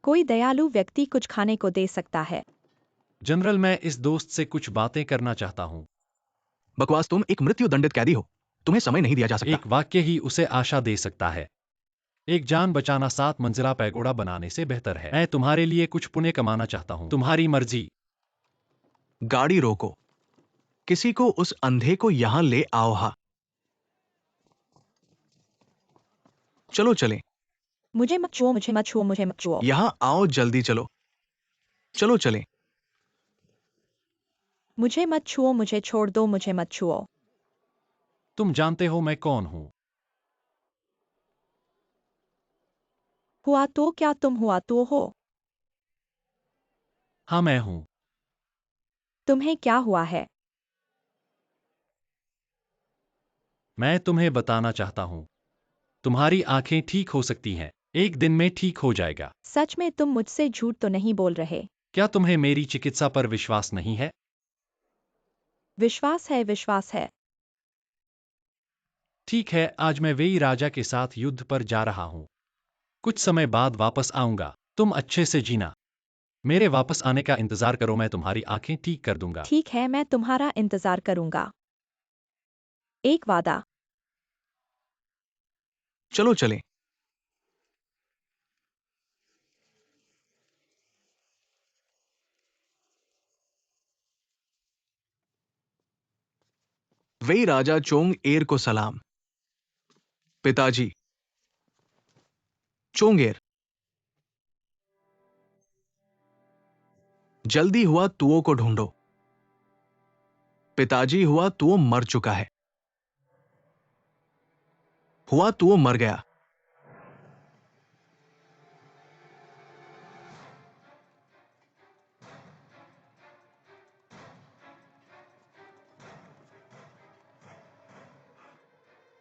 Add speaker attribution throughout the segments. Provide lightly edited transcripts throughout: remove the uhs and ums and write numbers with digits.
Speaker 1: कोई दयालु व्यक्ति कुछ खाने को दे सकता है।
Speaker 2: जनरल, मैं इस दोस्त से कुछ बातें करना चाहता हूँ।
Speaker 3: बकवास, तुम एक मृत्यु दंडित कैदी हो, तुम्हें समय नहीं दिया जा सकता।
Speaker 2: एक वाक्य ही उसे आशा दे सकता है। एक जान बचाना 7 मंजिला पैगोडा बनाने से बेहतर है। मैं तुम्हारे लिए कुछ पुण्य कमाना चाहता हूँ। तुम्हारी मर्जी।
Speaker 3: गाड़ी रोको, किसी को उस अंधे को यहां ले आओ। हा, चलो चलें।
Speaker 1: मुझे मत छुओ, मुझे मत छुओ, मुझे मत छुओ।
Speaker 3: यहां आओ, जल्दी चलो। चलो चलें।
Speaker 1: मुझे मत छुओ, मुझे छोड़ दो, मुझे मत छुओ।
Speaker 2: तुम जानते हो मैं कौन हूँ।
Speaker 1: हुआ तो क्या तुम हुआ तो हो?
Speaker 2: हाँ, मैं हूँ।
Speaker 1: तुम्हें क्या हुआ है?
Speaker 2: मैं तुम्हें बताना चाहता हूँ। तुम्हारी आंखें ठीक हो सकती हैं। एक दिन में ठीक हो जाएगा।
Speaker 1: सच में तुम मुझसे झूठ तो नहीं बोल रहे?
Speaker 2: क्या तुम्हें मेरी चिकित्सा पर विश्वास नहीं है?
Speaker 1: विश्वास है, विश्वास है।
Speaker 2: ठीक है, आज मैं वेई राजा के साथ युद्ध पर जा रहा हूँ। कुछ समय बाद वापस आऊंगा। तुम अच्छे से जीना। मेरे वापस आने का इंतजार करो, मैं तुम्हारी आंखें ठीक कर दूंगा।
Speaker 1: ठीक है, मैं तुम्हारा इंतजार करूंगा। एक वादा।
Speaker 3: चलो चलें। वेई राजा चोंग एर को सलाम। पिताजी। चोंगेर, जल्दी हुआ तुओ को ढूंढो। पिताजी, हुआ तुओ मर चुका है। हुआ तुओ मर गया।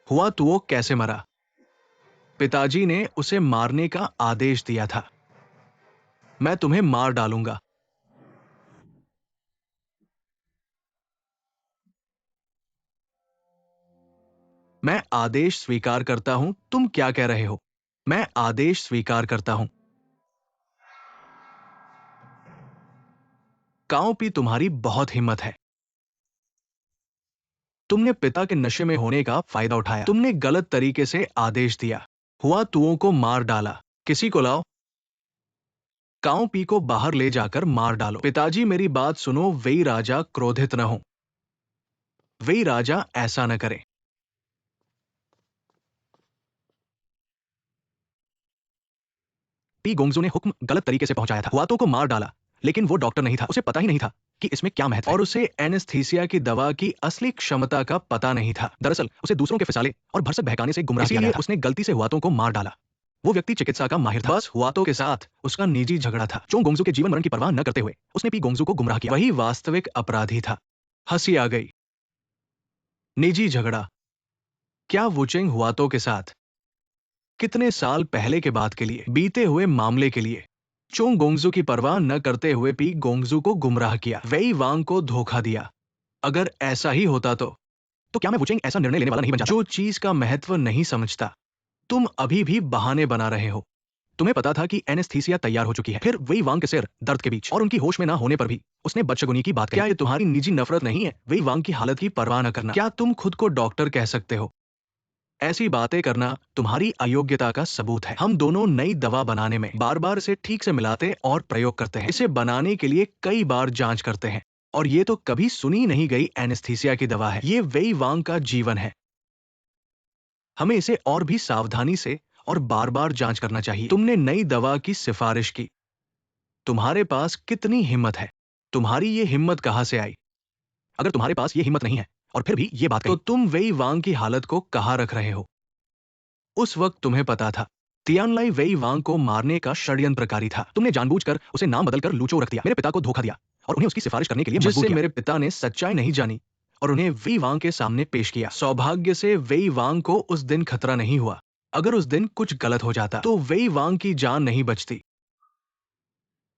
Speaker 3: हुआ तुओ कैसे मरा? पिताजी ने उसे मारने का आदेश दिया था। मैं तुम्हें मार डालूंगा। मैं आदेश स्वीकार करता हूं। तुम क्या कह रहे हो? मैं आदेश स्वीकार करता हूं। काओ पी, तुम्हारी बहुत हिम्मत है। तुमने पिता के नशे में होने का फायदा उठाया। तुमने गलत तरीके से आदेश दिया। हुआ तुओं को मार डाला। किसी को लाओ। काओ पी को बाहर ले जाकर मार डालो। पिताजी, मेरी बात सुनो। वेई राजा, क्रोधित न हो। वेई राजा, ऐसा न करे। पी गोंगजू ने हुक्म गलत तरीके से पहुंचाया था। हुआतो को मार डाला, लेकिन वो डॉक्टर नहीं था। उसे पता ही नहीं था कि इसमें क्या महत्व है। और उसे एनेस्थीसिया की दवा की असली क्षमता का पता नहीं था। दरअसल उसे दूसरों के फिसाले और भरसक बहकाने से गुमराह किया गया था। उसने गलती से हुआतों को मार डाला। वो व्यक्ति चिकित्सा का माहिर था। बस हुआतों के साथ उसका निजी झगड़ा था। चोंग गोंगजू के जीवन मरण की परवाह न करते हुए उसने पी गोंगजू को गुमराह किया। वही वास्तविक अपराधी था। हंसी आ गई। निजी झगड़ा। क्या वुचेंग हुआतों के साथ? कितने साल पहले के बात के लिए, बीते हुए मामले के लिए। चोंग गोंगजू की परवाह न करते हुए पी गोंगजू को गुमराह किया। वेई वांग को धोखा दिया। अगर ऐसा ही होता तो क्या मैं वुचेंग ऐसा निर्णय लेने वाला नहीं बन जाता? जो चीज का महत्व नहीं समझता। तुम अभी भी बहाने बना रहे हो। तुम्हें पता था कि एनेस्थीसिया तैयार हो चुकी है। फिर वेई वांग के सिर दर्द के बीच और उनकी होश में ना होने पर भी उसने बदशगुनी की बात कही। क्या ये तुम्हारी निजी नफरत नहीं है? वेई वांग की हालत की परवाह न करना। क्या तुम खुद को डॉक्टर कह सकते हो? ऐसी बातें करना तुम्हारी अयोग्यता का सबूत है। हम दोनों नई दवा बनाने में बार बार इसे ठीक से मिलाते और प्रयोग करते हैं। इसे बनाने के लिए कई बार जांच करते हैं। और ये तो कभी सुनी नहीं गई एनेस्थीसिया की दवा है। ये वेई वांग का जीवन है। हमें इसे और भी सावधानी से और बार बार जांच करना चाहिए। तुमने नई दवा की सिफारिश की। तुम्हारे पास कितनी हिम्मत है? तुम्हारी ये हिम्मत कहां से आई? अगर तुम्हारे पास ये हिम्मत नहीं है और फिर भी ये बात कही, तो तुम वेई वांग की हालत को कहां रख रहे हो? उस वक्त तुम्हें पता था तियानलाई वेई वांग को मारने का षड्यंत्रकारी था। तुमने जानबूझकर उसे नाम बदलकर लूचो रख दिया। मेरे पिता को धोखा दिया और उन्हें उसकी सिफारिश करने के लिए मजबूर किया। मेरे पिता ने सच्चाई नहीं जानी और उन्हें वेई वांग के सामने पेश किया। सौभाग्य से वेई वांग को उस दिन खतरा नहीं हुआ। अगर उस दिन कुछ गलत हो जाता तो वेई वांग की जान नहीं बचती।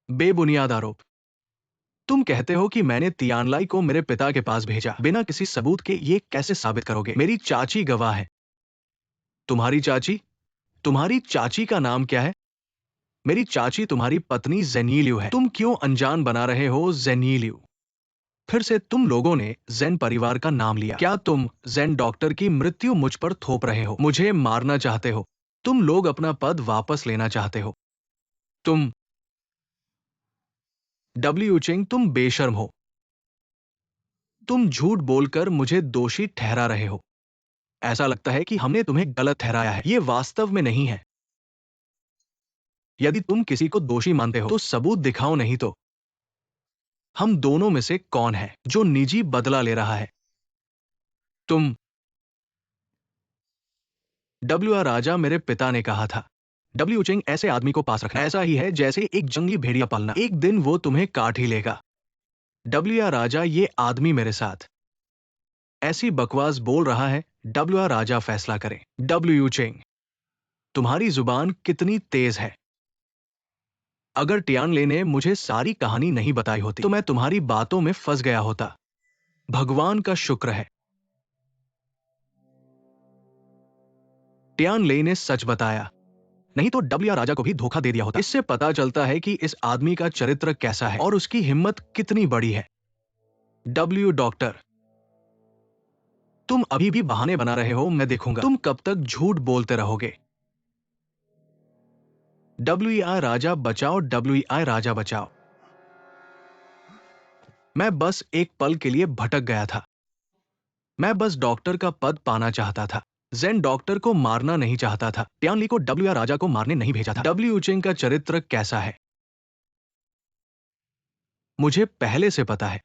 Speaker 3: बेबुनियाद आरोप। तुम कहते हो कि मैंने तियानलाई को मेरे पिता के पास भेजा बिना किसी सबूत के। ये कैसे साबित करोगे? मेरी चाची गवाह है। तुम्हारी चाची? तुम्हारी चाची का नाम क्या है? मेरी चाची तुम्हारी पत्नी जेनिलियो है। तुम क्यों अनजान बना रहे हो जेनिलियो? फिर से तुम लोगों ने जेन परिवार का नाम लिया। क्या तुम जेन डॉक्टर की मृत्यु मुझ पर थोप रहे हो? मुझे मारना चाहते हो? तुम लोग अपना पद वापस लेना चाहते हो? तुम डब्ल्यू चिंग, तुम बेशर्म हो। तुम झूठ बोलकर मुझे दोषी ठहरा रहे हो। ऐसा लगता है कि हमने तुम्हें गलत ठहराया है। ये वास्तव में नहीं है। यदि तुम किसी को दोषी मानते हो तो सबूत दिखाओ, नहीं तो हम दोनों में से कौन है जो निजी बदला ले रहा है? तुम डब्ल्यू आर राजा, मेरे पिता ने कहा था डब्ल्यू चिंग, ऐसे आदमी को पास रखना ऐसा ही है जैसे एक जंगली भेड़िया पालना। एक दिन वो तुम्हें काट ही लेगा। डब्ल्यू आर राजा, ये आदमी मेरे साथ ऐसी बकवास बोल रहा है। डब्ल्यू आर राजा फैसला करें। डब्ल्यू चिंग, तुम्हारी जुबान कितनी तेज है। अगर टियानले ने मुझे सारी कहानी नहीं बताई होती तो मैं तुम्हारी बातों में फंस गया होता। भगवान का शुक्र है टियानले ने सच बताया, नहीं तो डब्ल्यू आर राजा को भी धोखा दे दिया होता। इससे पता चलता है कि इस आदमी का चरित्र कैसा है और उसकी हिम्मत कितनी बड़ी है। डब्ल्यू डॉक्टर, तुम अभी भी बहाने बना रहे हो। मैं देखूंगा तुम कब तक झूठ बोलते रहोगे। डब्ल्यू आई राजा बचाओ, डब्ल्यू आई राजा बचाओ। मैं बस एक पल के लिए भटक गया था। मैं बस डॉक्टर का पद पाना चाहता था। जेन डॉक्टर को मारना नहीं चाहता था। टियानली को डब्ल्यू आर राजा को मारने नहीं भेजा था। डब्ल्यू चिंग का चरित्र कैसा है मुझे पहले से पता है।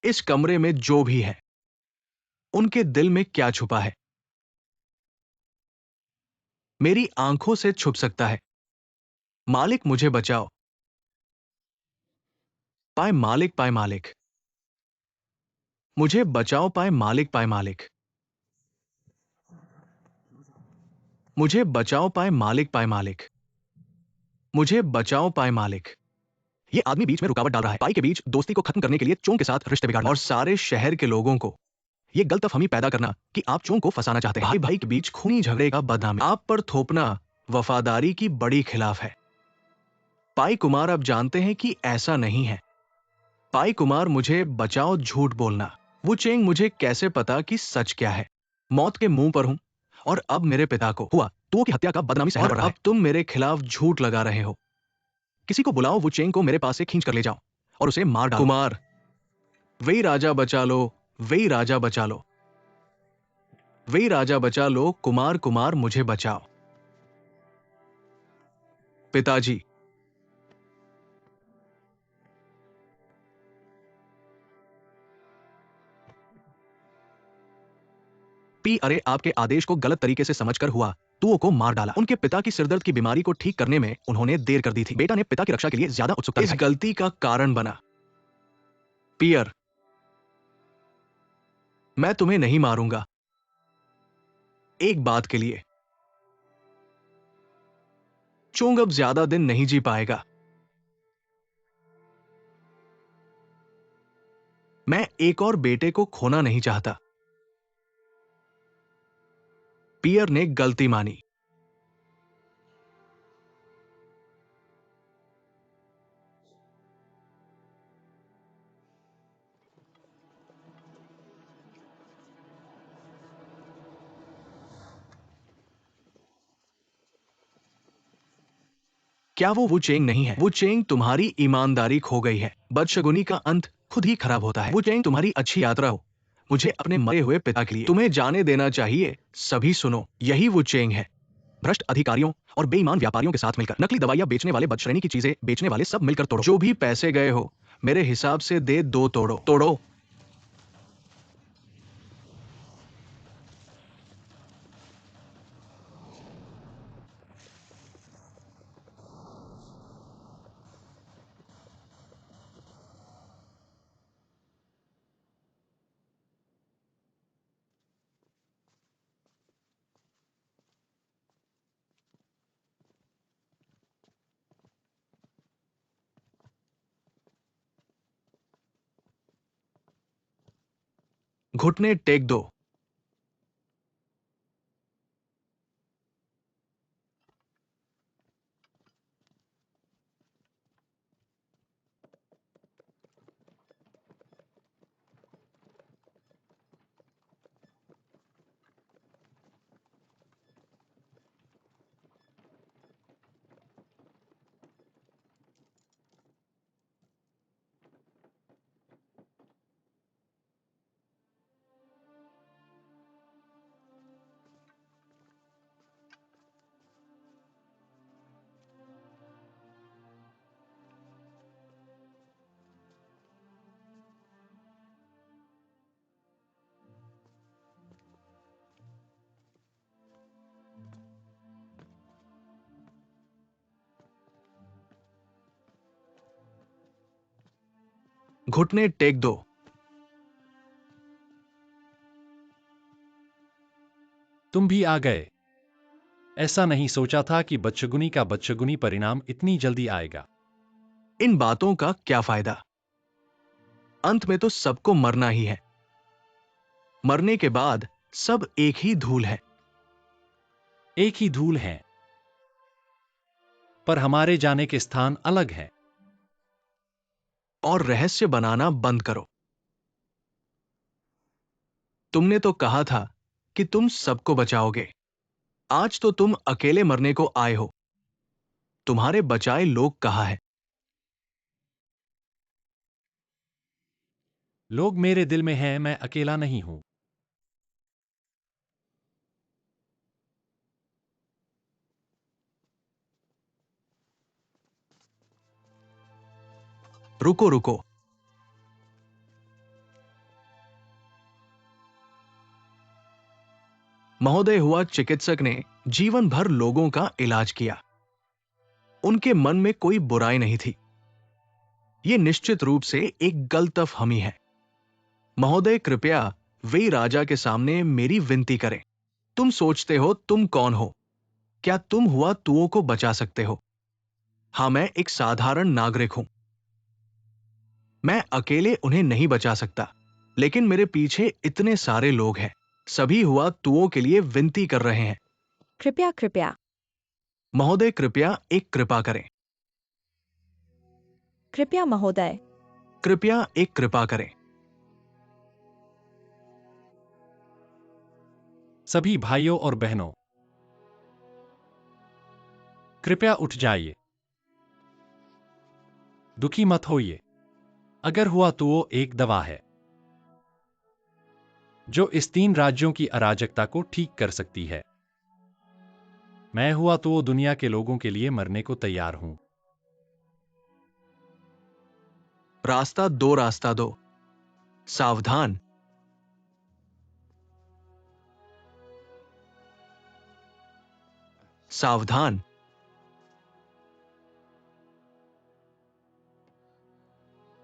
Speaker 3: इस कमरे में जो भी है उनके दिल में क्या छुपा है मेरी आंखों से छुप सकता है। मालिक, मुझे बचाओ। पाए मालिक, पाए मालिक, मुझे बचाओ। पाए मालिक, पाए मालिक, मुझे बचाओ। पाए मालिक, पाए मालिक, मुझे बचाओ। पाए मालिक। ये आदमी बीच में रुकावट डाल रहा है। पाई के बीच दोस्ती को खत्म करने के लिए चोंग के साथ रिश्ते बिगाड़ना और सारे शहर के लोगों को ये गलतफहमी पैदा करना कि आप चोंग को फंसाना चाहते हैं। भाई भाई के बीच खूनी झगड़े का बदनाम आप पर थोपना वफादारी की बड़ी खिलाफ है। पाई कुमार, अब जानते हैं कि ऐसा नहीं है। पाई कुमार, मुझे बचाओ। झूठ बोलना। वो चेंग, मुझे कैसे पता कि सच क्या है? मौत के मुंह पर हूं और अब मेरे पिता को हुआ तो की हत्या का बदनामी सहना पड़ रहा है। अब तुम मेरे खिलाफ झूठ लगा रहे हो। किसी को बुलाओ, वो चेंग को मेरे पास से खींच कर ले जाओ और उसे मार डालो। कुमार, वही राजा बचा लो, वही राजा बचा लो, वही राजा बचा लो। कुमार, कुमार, मुझे बचाओ। पिताजी, पी, अरे आपके आदेश को गलत तरीके से समझकर हुआ तुओ को मार डाला। उनके पिता की सिरदर्द की बीमारी को ठीक करने में उन्होंने देर कर दी थी। बेटा ने पिता की रक्षा के लिए ज्यादा उत्सुकता इस गलती का कारण बना। पियर, मैं तुम्हें नहीं मारूंगा। एक बात के लिए, चोंग अब ज्यादा दिन नहीं जी पाएगा। मैं एक और बेटे को खोना नहीं चाहता। पियर ने गलती मानी। क्या वो चेंग नहीं है? वो चेंग, तुम्हारी ईमानदारी खो गई है। बदशगुनी का अंत खुद ही खराब होता है। वो चेंग, तुम्हारी अच्छी यात्रा हो। मुझे अपने मरे हुए पिता के लिए तुम्हें जाने देना चाहिए। सभी सुनो, यही वो चेंग है। भ्रष्ट अधिकारियों और बेईमान व्यापारियों के साथ मिलकर नकली दवाइयां बेचने वाले, बदश्रेणी की चीजें बेचने वाले सब मिलकर तोड़ो। जो भी पैसे गए हो मेरे हिसाब से दे दो। तोड़ो, तोड़ो। घुटने टेक दो। घुटने टेक दो।
Speaker 2: तुम भी आ गए। ऐसा नहीं सोचा था कि बदशगुनी का बदशगुनी परिणाम इतनी जल्दी आएगा।
Speaker 3: इन बातों का क्या फायदा? अंत में तो सबको मरना ही है। मरने के बाद सब एक ही धूल है।
Speaker 2: एक ही धूल है, पर हमारे जाने के स्थान अलग हैं।
Speaker 3: और रहस्य बनाना बंद करो। तुमने तो कहा था कि तुम सबको बचाओगे। आज तो तुम अकेले मरने को आए हो। तुम्हारे बचाए लोग कहाँ हैं?
Speaker 2: लोग मेरे दिल में हैं, मैं अकेला नहीं हूं।
Speaker 3: रुको रुको। महोदय हुआ चिकित्सक ने जीवन भर लोगों का इलाज किया। उनके मन में कोई बुराई नहीं थी। यह निश्चित रूप से एक गलतफहमी है। महोदय कृपया वे राजा के सामने मेरी विनती करें। तुम सोचते हो तुम कौन हो? क्या तुम हुआ तुओं को बचा सकते हो? हाँ, मैं एक साधारण नागरिक हूं। मैं अकेले उन्हें नहीं बचा सकता, लेकिन मेरे पीछे इतने सारे लोग हैं। सभी हुआ तुओं के लिए विनती कर रहे हैं।
Speaker 1: कृपया कृपया।
Speaker 3: महोदय कृपया एक कृपा करें।
Speaker 1: कृपया महोदय।
Speaker 3: कृपया एक कृपा करें।
Speaker 2: सभी भाइयों और बहनों, कृपया उठ जाइए। दुखी मत होइए। अगर हुआ तो वो एक दवा है जो इस 3 राज्यों की अराजकता को ठीक कर सकती है। मैं हुआ तो वो दुनिया के लोगों के लिए मरने को तैयार हूं।
Speaker 3: रास्ता दो, रास्ता दो। सावधान। सावधान।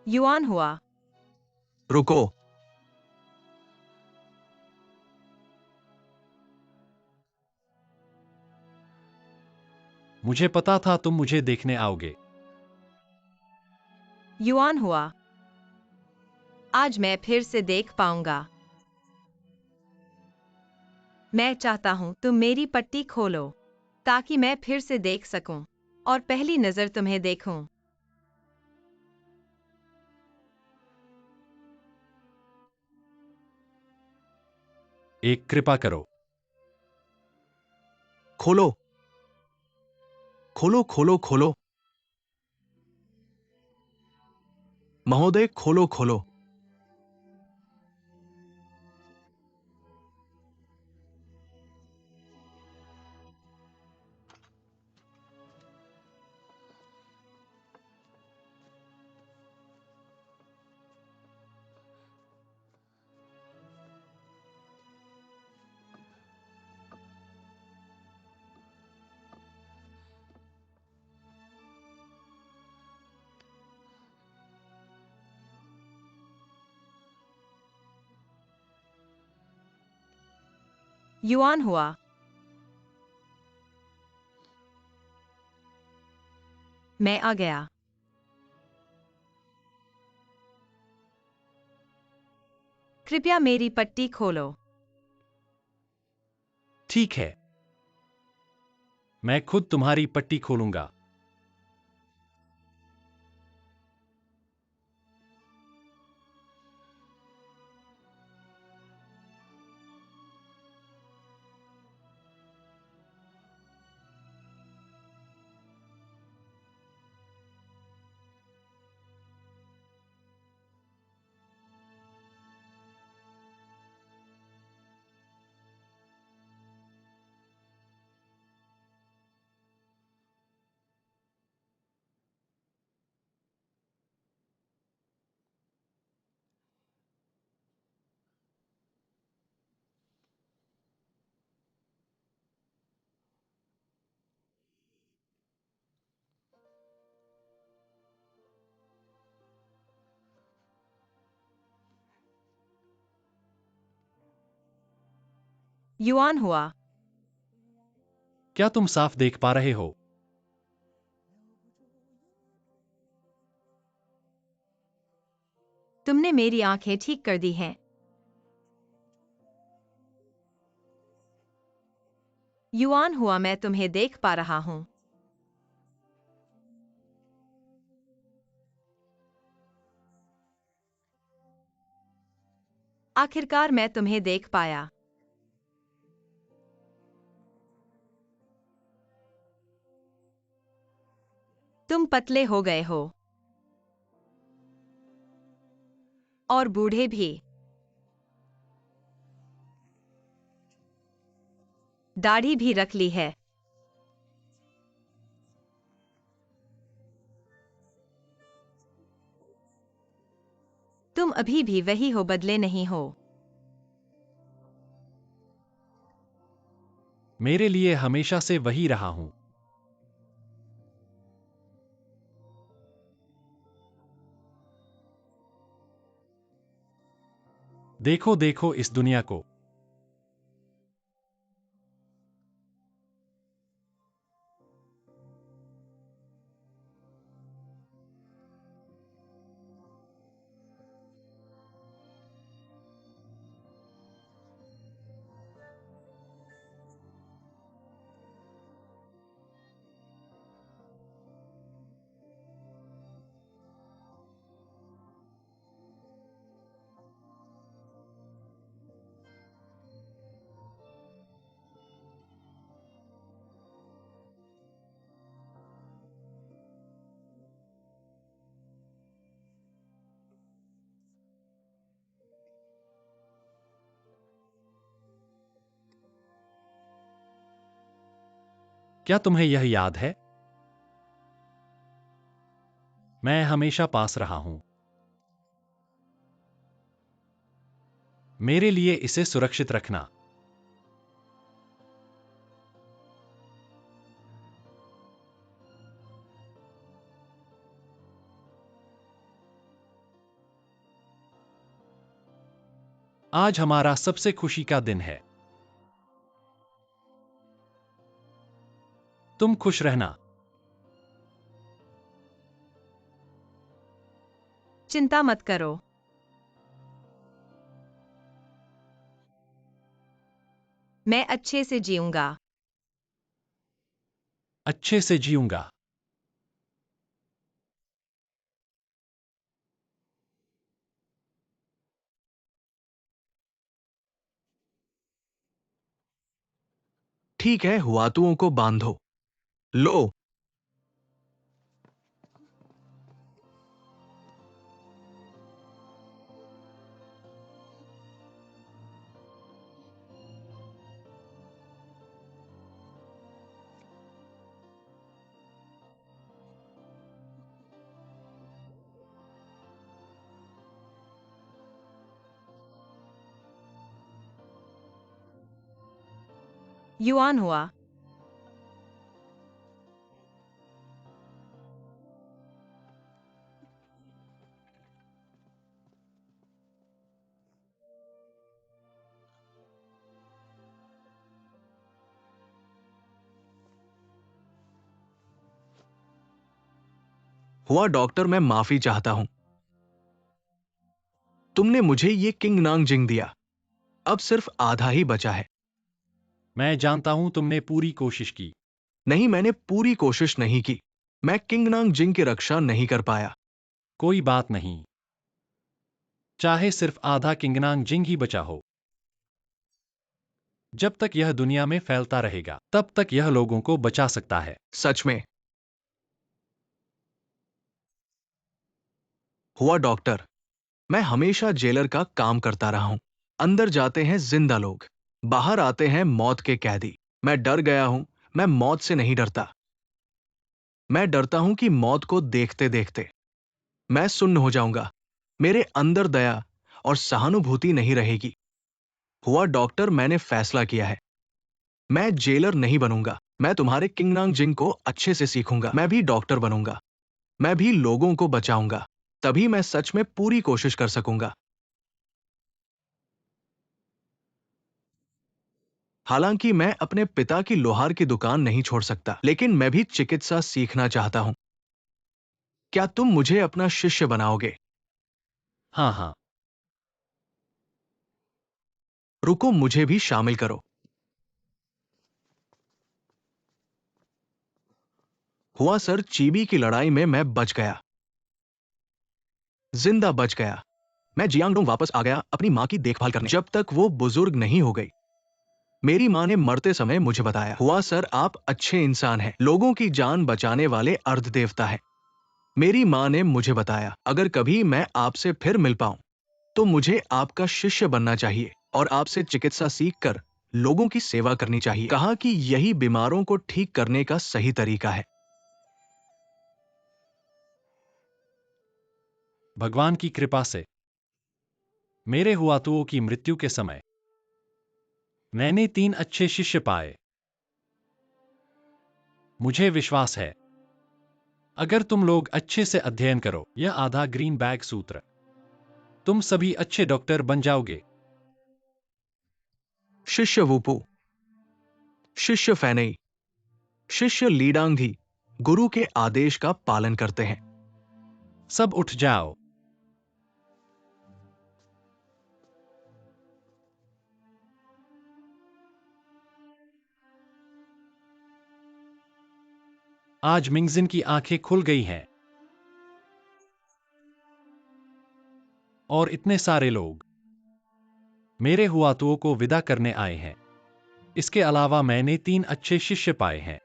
Speaker 1: युआन हुआ।
Speaker 3: रुको।
Speaker 2: मुझे पता था तुम मुझे देखने आओगे।
Speaker 1: युआन हुआ। आज मैं फिर से देख पाऊंगा। मैं चाहता हूं तुम मेरी पट्टी खोलो ताकि मैं फिर से देख सकूं और पहली नजर तुम्हें देखूं।
Speaker 2: एक कृपा करो।
Speaker 3: खोलो खोलो खोलो खोलो। महोदय खोलो खोलो।
Speaker 1: युआन हुआ। मैं आ गया। कृपया मेरी पट्टी खोलो।
Speaker 2: ठीक है, मैं खुद तुम्हारी पट्टी खोलूंगा।
Speaker 1: युआन हुआ।
Speaker 2: क्या तुम साफ देख पा रहे हो?
Speaker 1: तुमने मेरी आंखें ठीक कर दी हैं। युआन हुआ, मैं तुम्हें देख पा रहा हूं। आखिरकार मैं तुम्हें देख पाया। तुम पतले हो गए हो। और बूढ़े भी। दाढ़ी भी रख ली है। तुम अभी भी वही हो, बदले नहीं हो।
Speaker 2: मेरे लिए हमेशा से वही रहा हूं। देखो देखो इस दुनिया को। क्या तुम्हें यह याद है? मैं हमेशा पास रहा हूं। मेरे लिए इसे सुरक्षित रखना। आज हमारा सबसे खुशी का दिन है। तुम खुश रहना।
Speaker 1: चिंता मत करो। मैं अच्छे से जीऊंगा।
Speaker 2: अच्छे से जीऊंगा।
Speaker 3: ठीक है, हुआतुओं को बांधो। लो।
Speaker 1: युआन हुआ।
Speaker 3: हुआ डॉक्टर, मैं माफी चाहता हूं। तुमने मुझे ये किंग नांग जिंग दिया। अब सिर्फ आधा ही बचा है।
Speaker 2: मैं जानता हूं तुमने पूरी कोशिश की।
Speaker 3: नहीं, मैंने पूरी कोशिश नहीं की। मैं किंग नांग जिंग की रक्षा नहीं कर पाया।
Speaker 2: कोई बात नहीं। चाहे सिर्फ आधा किंगनांग जिंग ही बचा हो, जब तक यह दुनिया में फैलता रहेगा तब तक यह लोगों को बचा सकता है।
Speaker 3: सच में। हुआ डॉक्टर, मैं हमेशा जेलर का काम करता रहा हूं। अंदर जाते हैं जिंदा लोग, बाहर आते हैं मौत के कैदी। मैं डर गया हूं। मैं मौत से नहीं डरता। मैं डरता हूं कि मौत को देखते देखते मैं सुन्न हो जाऊंगा। मेरे अंदर दया और सहानुभूति नहीं रहेगी। हुआ डॉक्टर, मैंने फैसला किया है। मैं जेलर नहीं बनूंगा। मैं तुम्हारे किंगनांग जिंग को अच्छे से सीखूंगा। मैं भी डॉक्टर बनूंगा। मैं भी लोगों को बचाऊंगा। तभी मैं सच में पूरी कोशिश कर सकूंगा। हालांकि मैं अपने पिता की लोहार की दुकान नहीं छोड़ सकता, लेकिन मैं भी चिकित्सा सीखना चाहता हूं। क्या तुम मुझे अपना शिष्य बनाओगे?
Speaker 2: हाँ हाँ।
Speaker 3: रुको, मुझे भी शामिल करो। हुआ सर, चीबी की लड़ाई में मैं बच गया, जिंदा बच गया। मैं जियांगडोंग वापस आ गया अपनी मां की देखभाल करने, जब तक वो बुजुर्ग नहीं हो गई। मेरी मां ने मरते समय मुझे बताया, हुआ सर आप अच्छे इंसान हैं, लोगों की जान बचाने वाले अर्ध देवता हैं। मेरी मां ने मुझे बताया, अगर कभी मैं आपसे फिर मिल पाऊं तो मुझे आपका शिष्य बनना चाहिए और आपसे चिकित्सा सीखकर लोगों की सेवा करनी चाहिए। कहा कि यही बीमारों को ठीक करने का सही तरीका है।
Speaker 2: भगवान की कृपा से मेरे हुआतुओं की मृत्यु के समय मैंने 3 अच्छे शिष्य पाए। मुझे विश्वास है, अगर तुम लोग अच्छे से अध्ययन करो यह आधा ग्रीन बैग सूत्र, तुम सभी अच्छे डॉक्टर बन जाओगे।
Speaker 3: शिष्य वुपू, शिष्य फैनई, शिष्य लीडांगधी गुरु के आदेश का पालन करते हैं।
Speaker 2: सब उठ जाओ। आज मिंगजिन की आंखें खुल गई हैं और इतने सारे लोग मेरे हुआतुओं को विदा करने आए हैं। इसके अलावा मैंने 3 अच्छे शिष्य पाए हैं।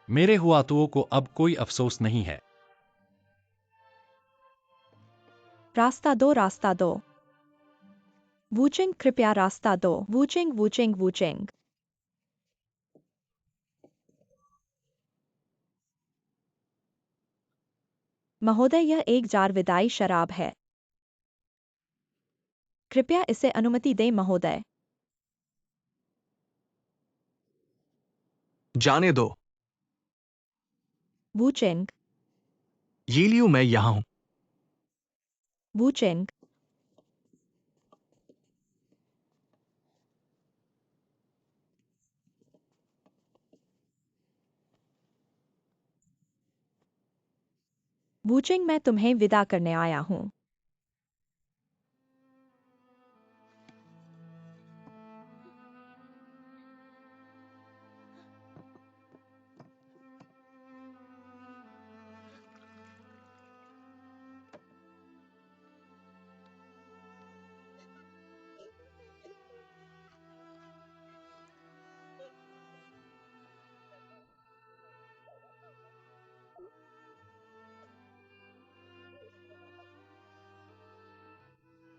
Speaker 2: मेरे हुआतुओं को अब कोई अफसोस नहीं है।
Speaker 4: रास्ता दो, रास्ता दो। वूचिंग, कृपया रास्ता दो। वूचिंग, वूचिंग, वूचिंग। महोदय, यह एक जार विदाई शराब है। कृपया इसे अनुमति दें महोदय।
Speaker 3: जाने दो।
Speaker 4: वूचिंग,
Speaker 3: यीलियू, मैं यहां हूं।
Speaker 4: वूचिंग। वूचिंग, मैं तुम्हें विदा करने आया हूं।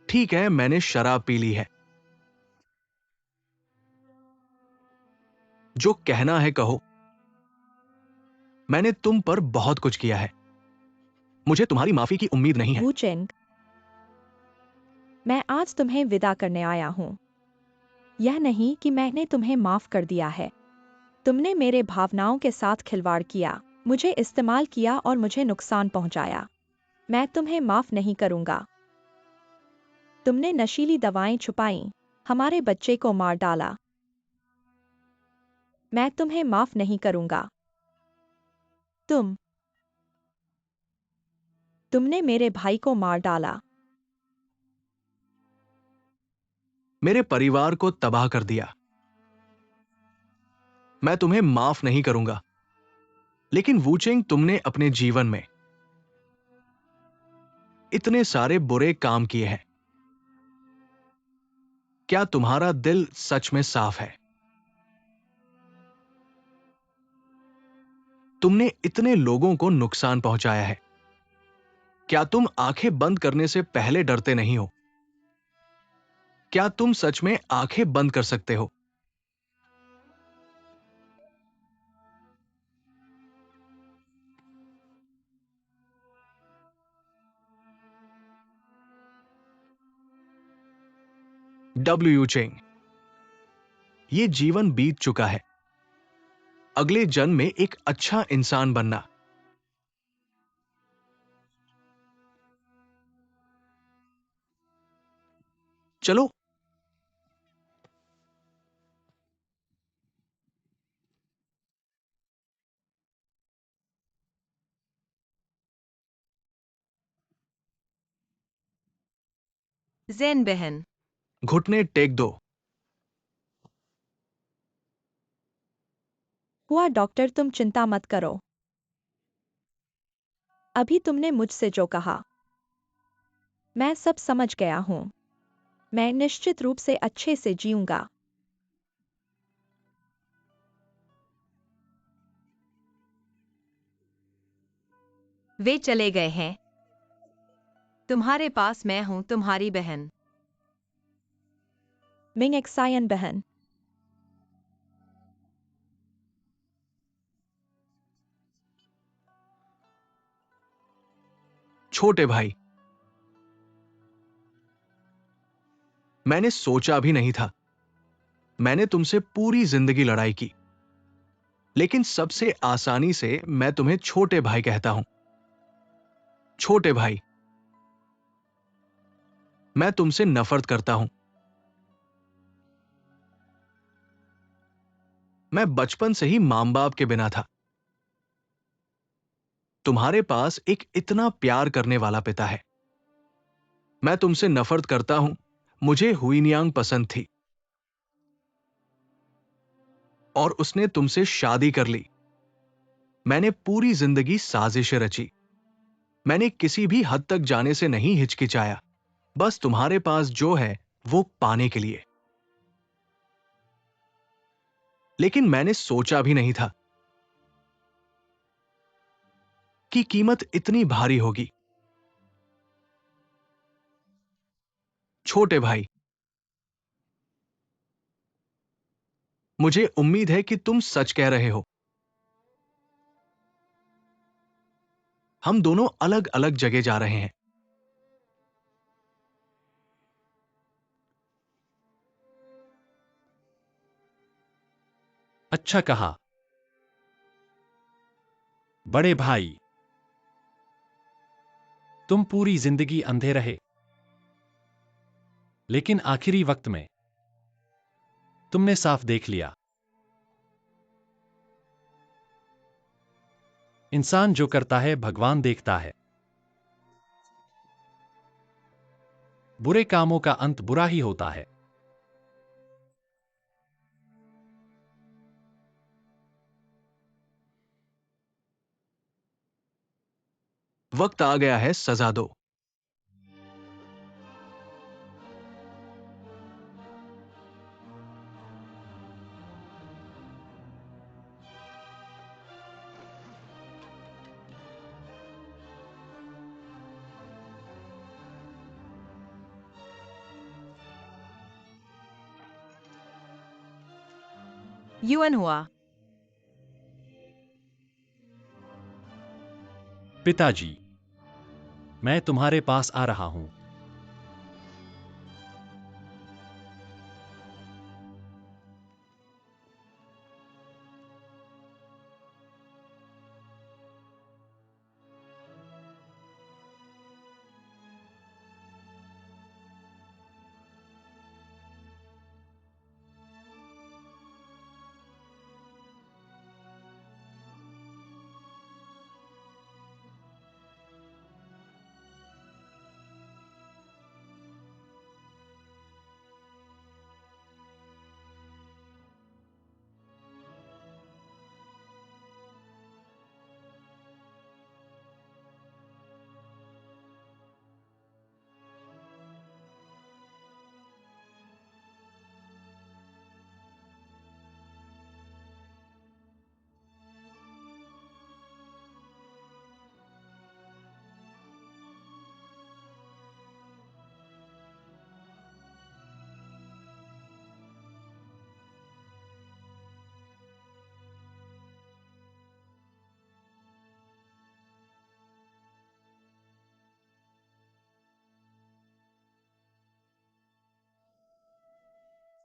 Speaker 3: ठीक है, मैंने शराब पी ली है। जो कहना है कहो। मैंने तुम पर बहुत कुछ किया है, मुझे तुम्हारी माफी की उम्मीद नहीं है।
Speaker 4: वूचिंग, मैं आज तुम्हें विदा करने आया हूं। यह नहीं कि मैंने तुम्हें माफ कर दिया है। तुमने मेरे भावनाओं के साथ खिलवाड़ किया, मुझे इस्तेमाल किया और मुझे नुकसान पहुंचाया। मैं तुम्हें माफ नहीं करूंगा। तुमने नशीली दवाएं छुपाई, हमारे बच्चे को मार डाला। मैं तुम्हें माफ नहीं करूंगा। तुमने मेरे भाई को मार डाला।
Speaker 3: मेरे परिवार को तबाह कर दिया। मैं तुम्हें माफ नहीं करूंगा। लेकिन वूचेंग, तुमने अपने जीवन में इतने सारे बुरे काम किए हैं। क्या तुम्हारा दिल सच में साफ है? तुमने इतने लोगों को नुकसान पहुंचाया है। क्या तुम आंखें बंद करने से पहले डरते नहीं हो? क्या तुम सच में आंखें बंद कर सकते हो? डब्ल्यू चेंग, ये जीवन बीत चुका है। अगले जन्म में एक अच्छा इंसान बनना। चलो।
Speaker 1: जैन बहन।
Speaker 3: घुटने टेक दो।
Speaker 4: हुआ डॉक्टर, तुम चिंता मत करो। अभी तुमने मुझसे जो कहा, मैं सब समझ गया हूँ। मैं निश्चित रूप से अच्छे से जीऊंगा।
Speaker 1: वे चले गए हैं। तुम्हारे पास मैं हूं, तुम्हारी बहन।
Speaker 4: मिंग एक्सायन बहन।
Speaker 3: छोटे भाई, मैंने सोचा भी नहीं था। मैंने तुमसे पूरी जिंदगी लड़ाई की, लेकिन सबसे आसानी से मैं तुम्हें छोटे भाई कहता हूं। छोटे भाई, मैं तुमसे नफरत करता हूं। मैं बचपन से ही मां बाप के बिना था। तुम्हारे पास एक इतना प्यार करने वाला पिता है। मैं तुमसे नफरत करता हूं। मुझे हुईनियांग पसंद थी और उसने तुमसे शादी कर ली। मैंने पूरी जिंदगी साजिशें रची। मैंने किसी भी हद तक जाने से नहीं हिचकिचाया, बस तुम्हारे पास जो है वो पाने के लिए। लेकिन मैंने सोचा भी नहीं था कि कीमत इतनी भारी होगी। छोटे भाई, मुझे उम्मीद है कि तुम सच कह रहे हो। हम दोनों अलग अलग जगह जा रहे हैं।
Speaker 2: अच्छा कहा बड़े भाई। तुम पूरी जिंदगी अंधे रहे, लेकिन आखिरी वक्त में तुमने साफ देख लिया। इंसान जो करता है भगवान देखता है। बुरे कामों का अंत बुरा ही होता है।
Speaker 3: वक्त आ गया है, सजा दो।
Speaker 1: युअन हुआ।
Speaker 2: पिताजी, मैं तुम्हारे पास आ रहा हूं।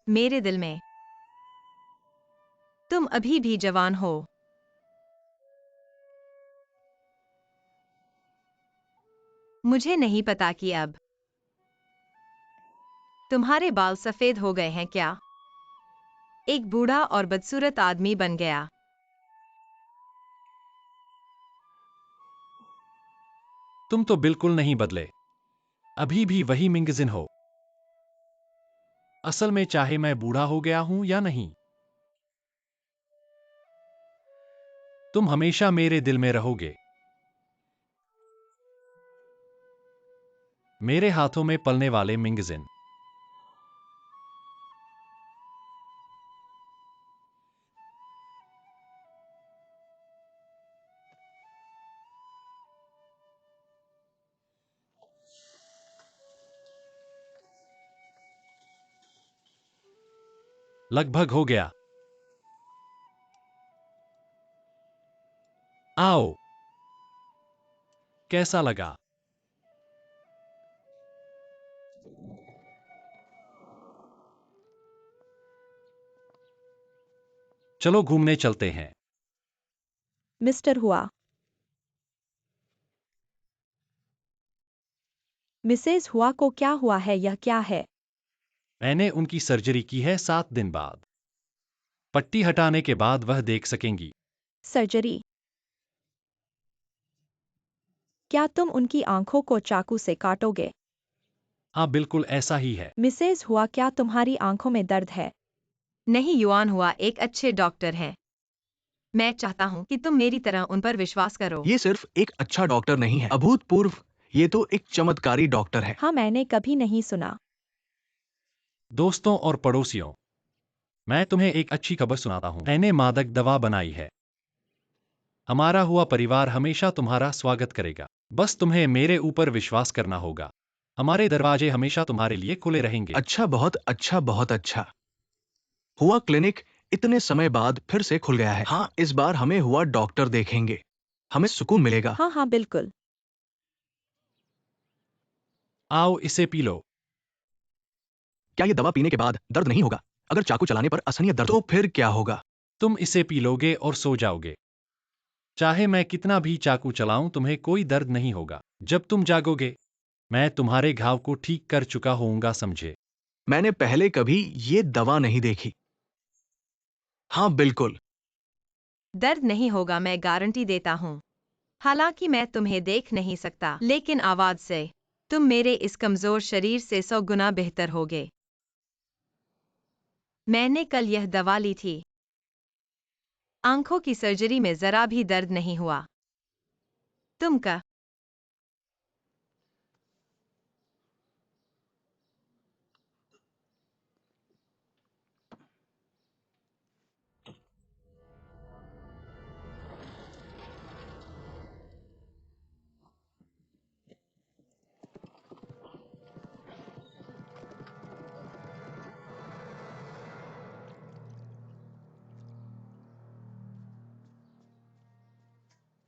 Speaker 1: मेरे दिल में तुम अभी भी जवान हो। मुझे नहीं पता कि अब तुम्हारे बाल सफेद हो गए हैं क्या। एक बूढ़ा और बदसूरत आदमी बन गया।
Speaker 2: तुम तो बिल्कुल नहीं बदले, अभी भी वही मिंगजिन हो। असल में चाहे मैं बूढ़ा हो गया हूं या नहीं, तुम हमेशा मेरे दिल में रहोगे। मेरे हाथों में पलने वाले मिंगजिन। लगभग हो गया। आओ, कैसा लगा? चलो घूमने चलते हैं।
Speaker 4: मिस्टर हुआ। मिसेस हुआ को क्या हुआ है? यह क्या है?
Speaker 2: मैंने उनकी सर्जरी की है 7 दिन बाद। पट्टी हटाने के बाद वह देख सकेंगी।
Speaker 4: सर्जरी? क्या तुम उनकी आंखों को चाकू से काटोगे?
Speaker 2: हाँ, बिल्कुल ऐसा ही है।
Speaker 4: मिसेस हुआ, क्या तुम्हारी आंखों में दर्द है?
Speaker 1: नहीं, युआन हुआ एक अच्छे डॉक्टर हैं। मैं चाहता हूं कि तुम मेरी तरह उन पर विश्वास करो।
Speaker 3: ये सिर्फ एक अच्छा डॉक्टर नहीं है, अभूतपूर्व, ये तो एक चमत्कारी डॉक्टर है।
Speaker 4: हाँ, मैंने कभी नहीं सुना।
Speaker 2: दोस्तों और पड़ोसियों, मैं तुम्हें एक अच्छी खबर सुनाता हूं। मैंने मादक दवा बनाई है। हमारा हुआ परिवार हमेशा तुम्हारा स्वागत करेगा। बस तुम्हें मेरे ऊपर विश्वास करना होगा। हमारे दरवाजे हमेशा तुम्हारे लिए खुले रहेंगे।
Speaker 3: अच्छा, बहुत अच्छा, बहुत अच्छा। हुआ क्लिनिक इतने समय बाद फिर से खुल गया है। हाँ, इस बार हमें हुआ डॉक्टर देखेंगे। हमें सुकून मिलेगा।
Speaker 4: हाँ हाँ, बिल्कुल।
Speaker 2: आओ, इसे पी लो।
Speaker 3: क्या ये दवा पीने के बाद दर्द नहीं होगा? अगर चाकू चलाने पर असहनीय दर्द तो फिर क्या होगा?
Speaker 2: तुम इसे पी लोगे और सो जाओगे। चाहे मैं कितना भी चाकू चलाऊं, तुम्हें कोई दर्द नहीं होगा। जब तुम जागोगे, मैं तुम्हारे घाव को ठीक कर चुका होऊंगा, समझे?
Speaker 3: मैंने पहले कभी ये दवा नहीं देखी। हाँ, बिल्कुल।
Speaker 1: दर्द नहीं होगा, मैं गारंटी देता हूँ। हालांकि मैं तुम्हें देख नहीं सकता, लेकिन आवाज से तुम मेरे इस कमजोर शरीर से 100 गुना बेहतर होगे। मैंने कल यह दवा ली थी। आंखों की सर्जरी में जरा भी दर्द नहीं हुआ। तुम का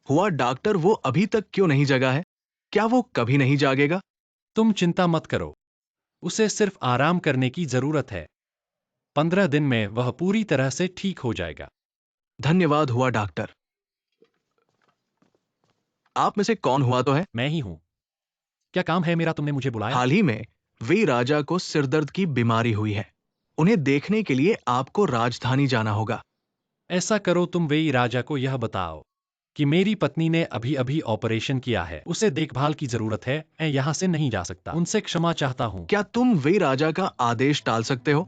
Speaker 3: हुआ डॉक्टर, वो अभी तक क्यों नहीं जगा है? क्या वो कभी नहीं जागेगा?
Speaker 2: तुम चिंता मत करो। उसे सिर्फ आराम करने की जरूरत है। 15 दिन में वह पूरी तरह से ठीक हो जाएगा।
Speaker 3: धन्यवाद हुआ डॉक्टर। आप में से कौन हुआ तो है?
Speaker 2: मैं ही हूं। क्या काम है मेरा, तुमने मुझे बुलाया?
Speaker 3: हाल ही में वे राजा को सिरदर्द की बीमारी हुई है। उन्हें देखने के लिए आपको राजधानी जाना होगा।
Speaker 2: ऐसा करो, तुम वेई राजा को यह बताओ कि मेरी पत्नी ने अभी अभी ऑपरेशन किया है, उसे देखभाल की जरूरत है, मैं यहां से नहीं जा सकता। उनसे क्षमा चाहता हूं।
Speaker 3: क्या तुम वे राजा का आदेश टाल सकते हो?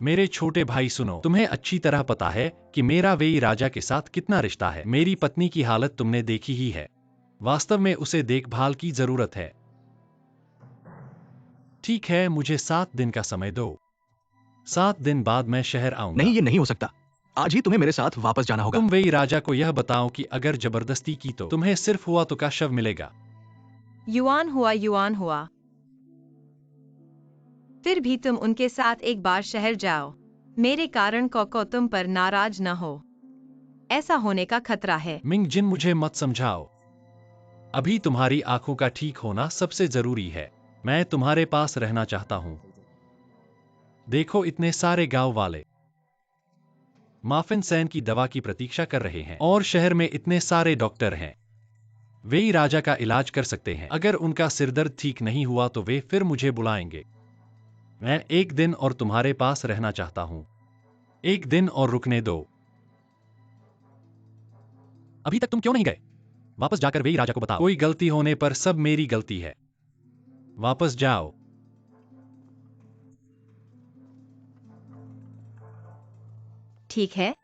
Speaker 2: मेरे छोटे भाई सुनो, तुम्हें अच्छी तरह पता है कि मेरा वेई राजा के साथ कितना रिश्ता है। मेरी पत्नी की हालत तुमने देखी ही है। वास्तव में उसे देखभाल की जरूरत है। ठीक है, मुझे 7 दिन का समय दो। 7 दिन बाद मैं शहर आऊंगा।
Speaker 3: नहीं, ये नहीं हो सकता। आज ही तुम्हें मेरे साथ वापस जाना होगा।
Speaker 2: तुम वेई राजा को यह बताओ कि अगर जबरदस्ती की तो तुम्हें सिर्फ हुआ तो का शव मिलेगा।
Speaker 1: युआन हुआ, युआन हुआ। फिर भी तुम उनके साथ एक बार शहर जाओ। मेरे कारण कोको तुम पर नाराज न हो। ऐसा होने का खतरा है।
Speaker 2: मिंग जिन, मुझे मत समझाओ। अभी तुम्हारी आंखों का ठीक होना सबसे जरूरी है। मैं तुम्हारे पास रहना चाहता हूं। देखो, इतने सारे गांव वाले माफिन सैन की दवा की प्रतीक्षा कर रहे हैं और शहर में इतने सारे डॉक्टर हैं। वे ही राजा का इलाज कर सकते हैं। अगर उनका सिरदर्द ठीक नहीं हुआ तो वे फिर मुझे बुलाएंगे। मैं एक दिन और तुम्हारे पास रहना चाहता हूं। एक दिन और रुकने दो। अभी तक तुम क्यों नहीं गए? वापस जाकर वे ही राजा को बताओ, कोई गलती होने पर सब मेरी गलती है। वापस जाओ।
Speaker 1: ठीक है?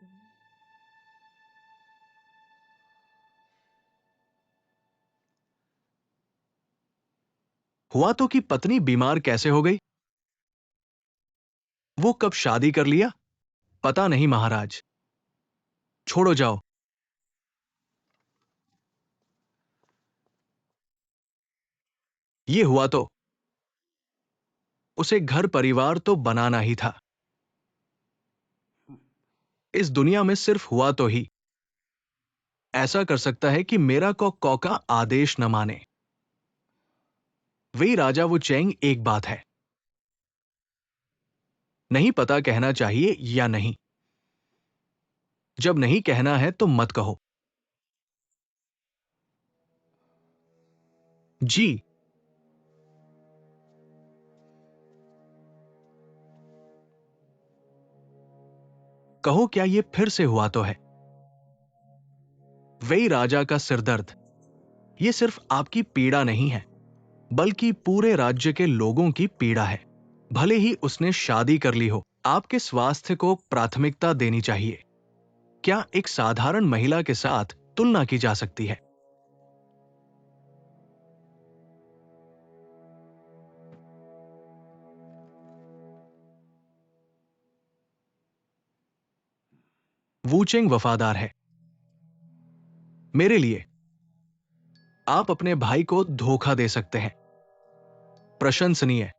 Speaker 3: हुआ तो कि पत्नी बीमार कैसे हो गई? वो कब शादी कर लिया? पता नहीं महाराज। छोड़ो जाओ। ये हुआ तो उसे घर परिवार तो बनाना ही था। इस दुनिया में सिर्फ हुआ तो ही ऐसा कर सकता है कि मेरा कौ का आदेश न माने। वही राजा वो चेंग एक बात है, नहीं पता कहना चाहिए या नहीं। जब नहीं कहना है तो मत कहो। जी। कहो क्या ये फिर से हुआ तो है? वही राजा का सिरदर्द। ये सिर्फ आपकी पीड़ा नहीं है, बल्कि पूरे राज्य के लोगों की पीड़ा है। भले ही उसने शादी कर ली हो, आपके स्वास्थ्य को प्राथमिकता देनी चाहिए। क्या एक साधारण महिला के साथ तुलना की जा सकती है? वूचेंग वफादार है मेरे लिए। आप अपने भाई को धोखा दे सकते हैं। प्रशंसनीय।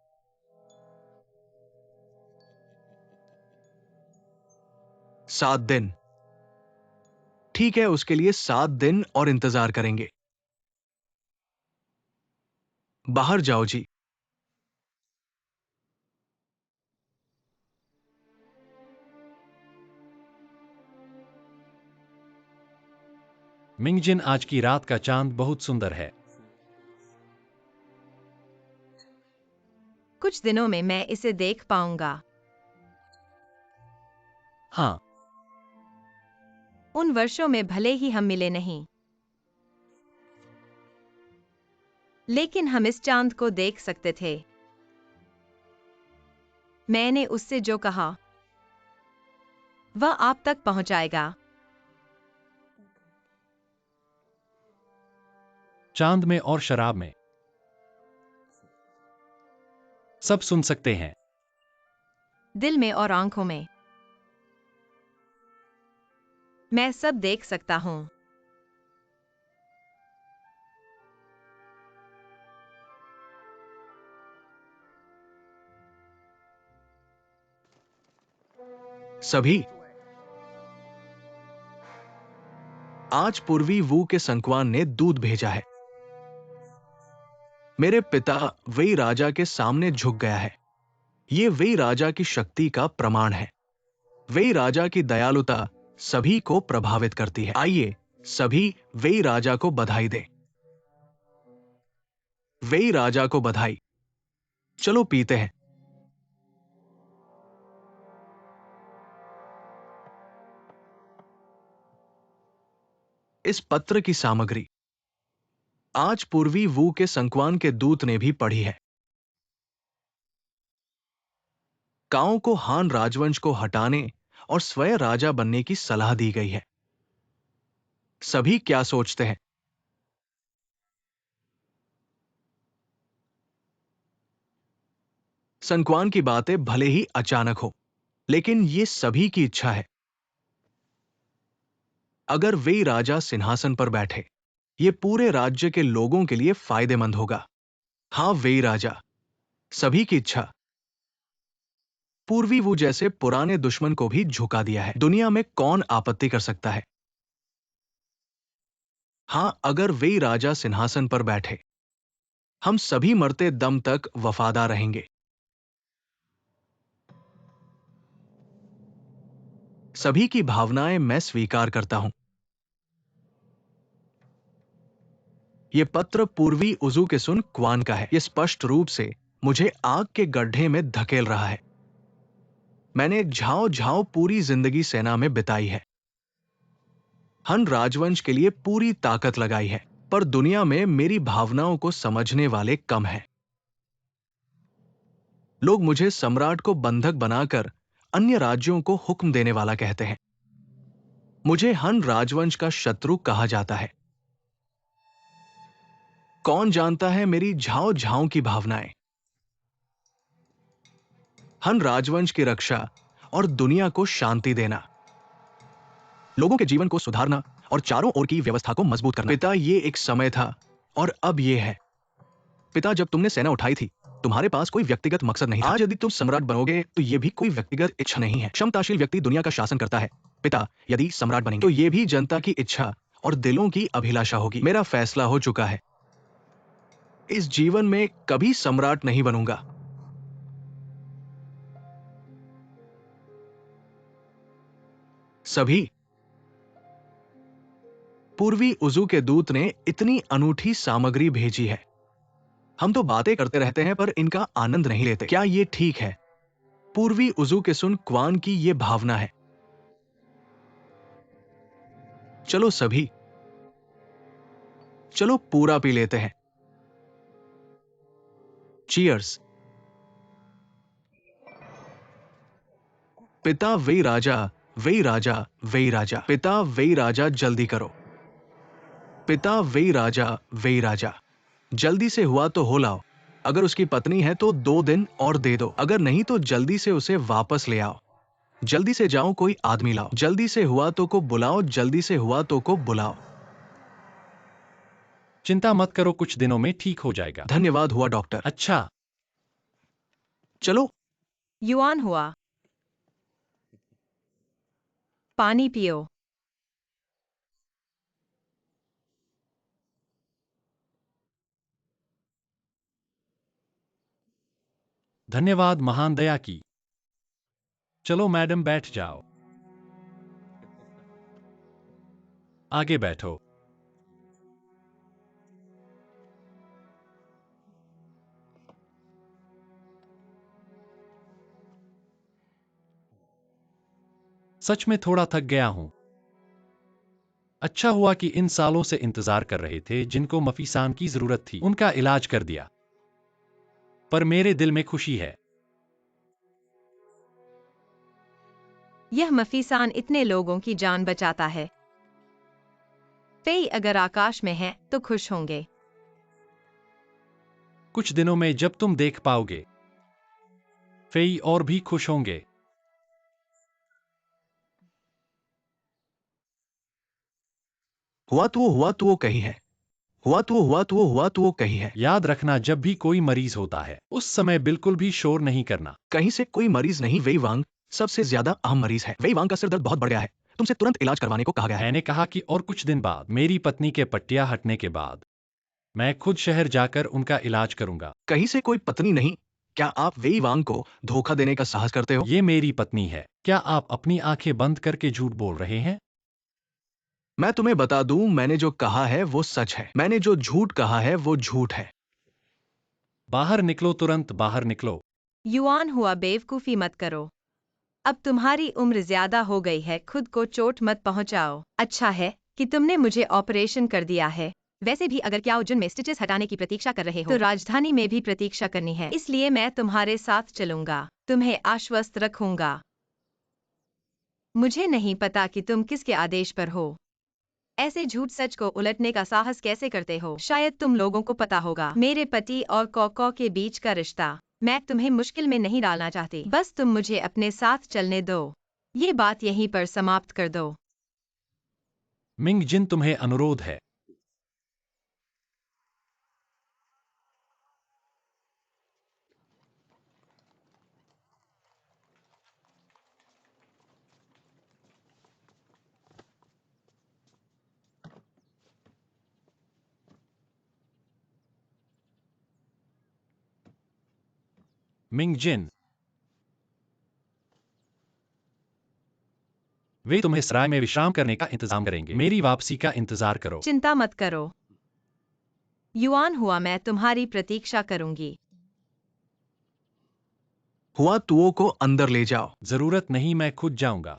Speaker 3: 7 दिन। ठीक है, उसके लिए 7 दिन और इंतजार करेंगे। बाहर जाओ जी।
Speaker 2: मिंगजिन, आज की रात का चांद बहुत सुंदर है।
Speaker 1: कुछ दिनों में मैं इसे देख पाऊंगा।
Speaker 2: हाँ,
Speaker 1: उन वर्षों में भले ही हम मिले नहीं, लेकिन हम इस चांद को देख सकते थे। मैंने उससे जो कहा वह आप तक पहुंचाएगा।
Speaker 2: चांद में और शराब में सब सुन सकते हैं।
Speaker 1: दिल में और आंखों में मैं सब देख सकता हूं।
Speaker 3: सभी। आज पूर्वी वू के संकवान ने दूध भेजा है। मेरे पिता वही राजा के सामने झुक गया है। ये वही राजा की शक्ति का प्रमाण है। वही राजा की दयालुता सभी को प्रभावित करती है। आइए सभी वही राजा को बधाई दें। वही राजा को बधाई। चलो पीते हैं। इस पत्र की सामग्री आज पूर्वी वू के संकवान के दूत ने भी पढ़ी है। काओ को हान राजवंश को हटाने और स्वयं राजा बनने की सलाह दी गई है। सभी क्या सोचते हैं? संकवान की बातें भले ही अचानक हो, लेकिन ये सभी की इच्छा है। अगर वे राजा सिंहासन पर बैठे, ये पूरे राज्य के लोगों के लिए फायदेमंद होगा। हां, वे राजा। सभी की इच्छा। पूर्वी वो जैसे पुराने दुश्मन को भी झुका दिया है। दुनिया में कौन आपत्ति कर सकता है? हां, अगर वे राजा सिंहासन पर बैठे, हम सभी मरते दम तक वफादार रहेंगे। सभी की भावनाएं मैं स्वीकार करता हूं। यह पत्र पूर्वी उजू के सुन क्वान का है। यह स्पष्ट रूप से मुझे आग के गड्ढे में धकेल रहा है। मैंने झाओ झाओ पूरी जिंदगी सेना में बिताई है। हन राजवंश के लिए पूरी ताकत लगाई है, पर दुनिया में मेरी भावनाओं को समझने वाले कम हैं। लोग मुझे सम्राट को बंधक बनाकर अन्य राज्यों को हुक्म देने वाला कहते हैं। मुझे हन राजवंश का शत्रु कहा जाता है। कौन जानता है मेरी झाओ झाओ की भावनाएं। हन राजवंश की रक्षा और दुनिया को शांति देना, लोगों के जीवन को सुधारना और चारों ओर की व्यवस्था को मजबूत करना। पिता, ये एक समय था और अब ये है। पिता, जब तुमने सेना उठाई थी, तुम्हारे पास कोई व्यक्तिगत मकसद नहीं था। आज यदि तुम सम्राट बनोगे तो ये भी कोई व्यक्तिगत इच्छा नहीं है। क्षमताशील व्यक्ति दुनिया का शासन करता है। पिता, यदि सम्राट बनेंगे तो ये भी जनता की इच्छा और दिलों की अभिलाषा होगी। मेरा फैसला हो चुका है। इस जीवन में कभी सम्राट नहीं बनूंगा। सभी। पूर्वी उजू के दूत ने इतनी अनूठी सामग्री भेजी है। हम तो बातें करते रहते हैं पर इनका आनंद नहीं लेते। क्या ये ठीक है? पूर्वी उजू के सुन क्वान की ये भावना है। चलो सभी, चलो पूरा पी लेते हैं। चीयर्स। पिता, वे राजा, वे राजा, वे राजा। पिता, वे राजा, जल्दी करो। पिता, वे राजा, वे राजा। जल्दी से हुआ तो हो लाओ। अगर उसकी पत्नी है तो 2 दिन और दे दो। अगर नहीं तो जल्दी से उसे वापस ले आओ। जल्दी से जाओ, कोई आदमी लाओ। जल्दी से हुआ तो को बुलाओ, जल्दी से हुआ तो को बुलाओ।
Speaker 2: चिंता मत करो, कुछ दिनों में ठीक हो जाएगा।
Speaker 3: धन्यवाद हुआ डॉक्टर।
Speaker 2: अच्छा,
Speaker 3: चलो।
Speaker 1: युआन हुआ। पानी पियो।
Speaker 2: धन्यवाद महान दया की। चलो मैडम, बैठ जाओ। आगे बैठो। सच में थोड़ा थक गया हूं। अच्छा हुआ कि इन सालों से इंतजार कर रहे थे जिनको मफीसान की जरूरत थी, उनका इलाज कर दिया। पर मेरे दिल में खुशी है।
Speaker 1: यह मफीसान इतने लोगों की जान बचाता है। फेई अगर आकाश में है तो खुश होंगे।
Speaker 2: कुछ दिनों में जब तुम देख पाओगे, फेई और भी खुश होंगे।
Speaker 3: हुआ तो वो कही है। हुआ तो वो कही है।
Speaker 2: याद रखना, जब भी कोई मरीज होता है उस समय बिल्कुल भी शोर नहीं करना।
Speaker 3: कहीं से कोई मरीज नहीं, वेई वांग सबसे ज्यादा अहम मरीज है। वेई वांग का सिर दर्द बहुत बढ़ गया है। तुमसे तुरंत इलाज करवाने को कहा गया है।
Speaker 2: मैंने कहा कि और कुछ दिन बाद, मेरी पत्नी के पट्टियां हटने के बाद, मैं खुद शहर जाकर उनका इलाज करूंगा।
Speaker 3: कहीं से कोई पत्नी नहीं। क्या आप वेई वांग को धोखा देने का साहस करते हो?
Speaker 2: ये मेरी पत्नी है। क्या आप अपनी आंखें बंद करके झूठ बोल रहे हैं?
Speaker 3: मैं तुम्हें बता दूं, मैंने जो कहा है वो सच है। मैंने जो झूठ कहा है वो झूठ है।
Speaker 2: बाहर निकलो, तुरंत बाहर निकलो।
Speaker 1: युआन हुआ, बेवकूफी मत करो। अब तुम्हारी उम्र ज्यादा हो गई है, खुद को चोट मत पहुंचाओ। अच्छा है कि तुमने मुझे ऑपरेशन कर दिया है। वैसे भी अगर क्या उज्जैन में स्टिचेस हटाने की प्रतीक्षा कर रहे हो तो राजधानी में भी प्रतीक्षा करनी है, इसलिए मैं तुम्हारे साथ चलूंगा। तुम्हें आश्वस्त रखूंगा। मुझे नहीं पता कि तुम किसके आदेश पर हो। ऐसे झूठ सच को उलटने का साहस कैसे करते हो? शायद तुम लोगों को पता होगा, मेरे पति और कॉकॉ के बीच का रिश्ता। मैं तुम्हें मुश्किल में नहीं डालना चाहती, बस तुम मुझे अपने साथ चलने दो। ये बात यहीं पर समाप्त कर दो।
Speaker 2: मिंग जिन, तुम्हें अनुरोध है। मिंग जिन, वे तुम्हें सराय में विश्राम करने का इंतजाम करेंगे। मेरी वापसी का इंतजार करो।
Speaker 1: चिंता मत करो। युआन हुआ, मैं तुम्हारी प्रतीक्षा करूंगी।
Speaker 3: हुआ तुओ को अंदर ले जाओ।
Speaker 2: जरूरत नहीं, मैं खुद जाऊंगा।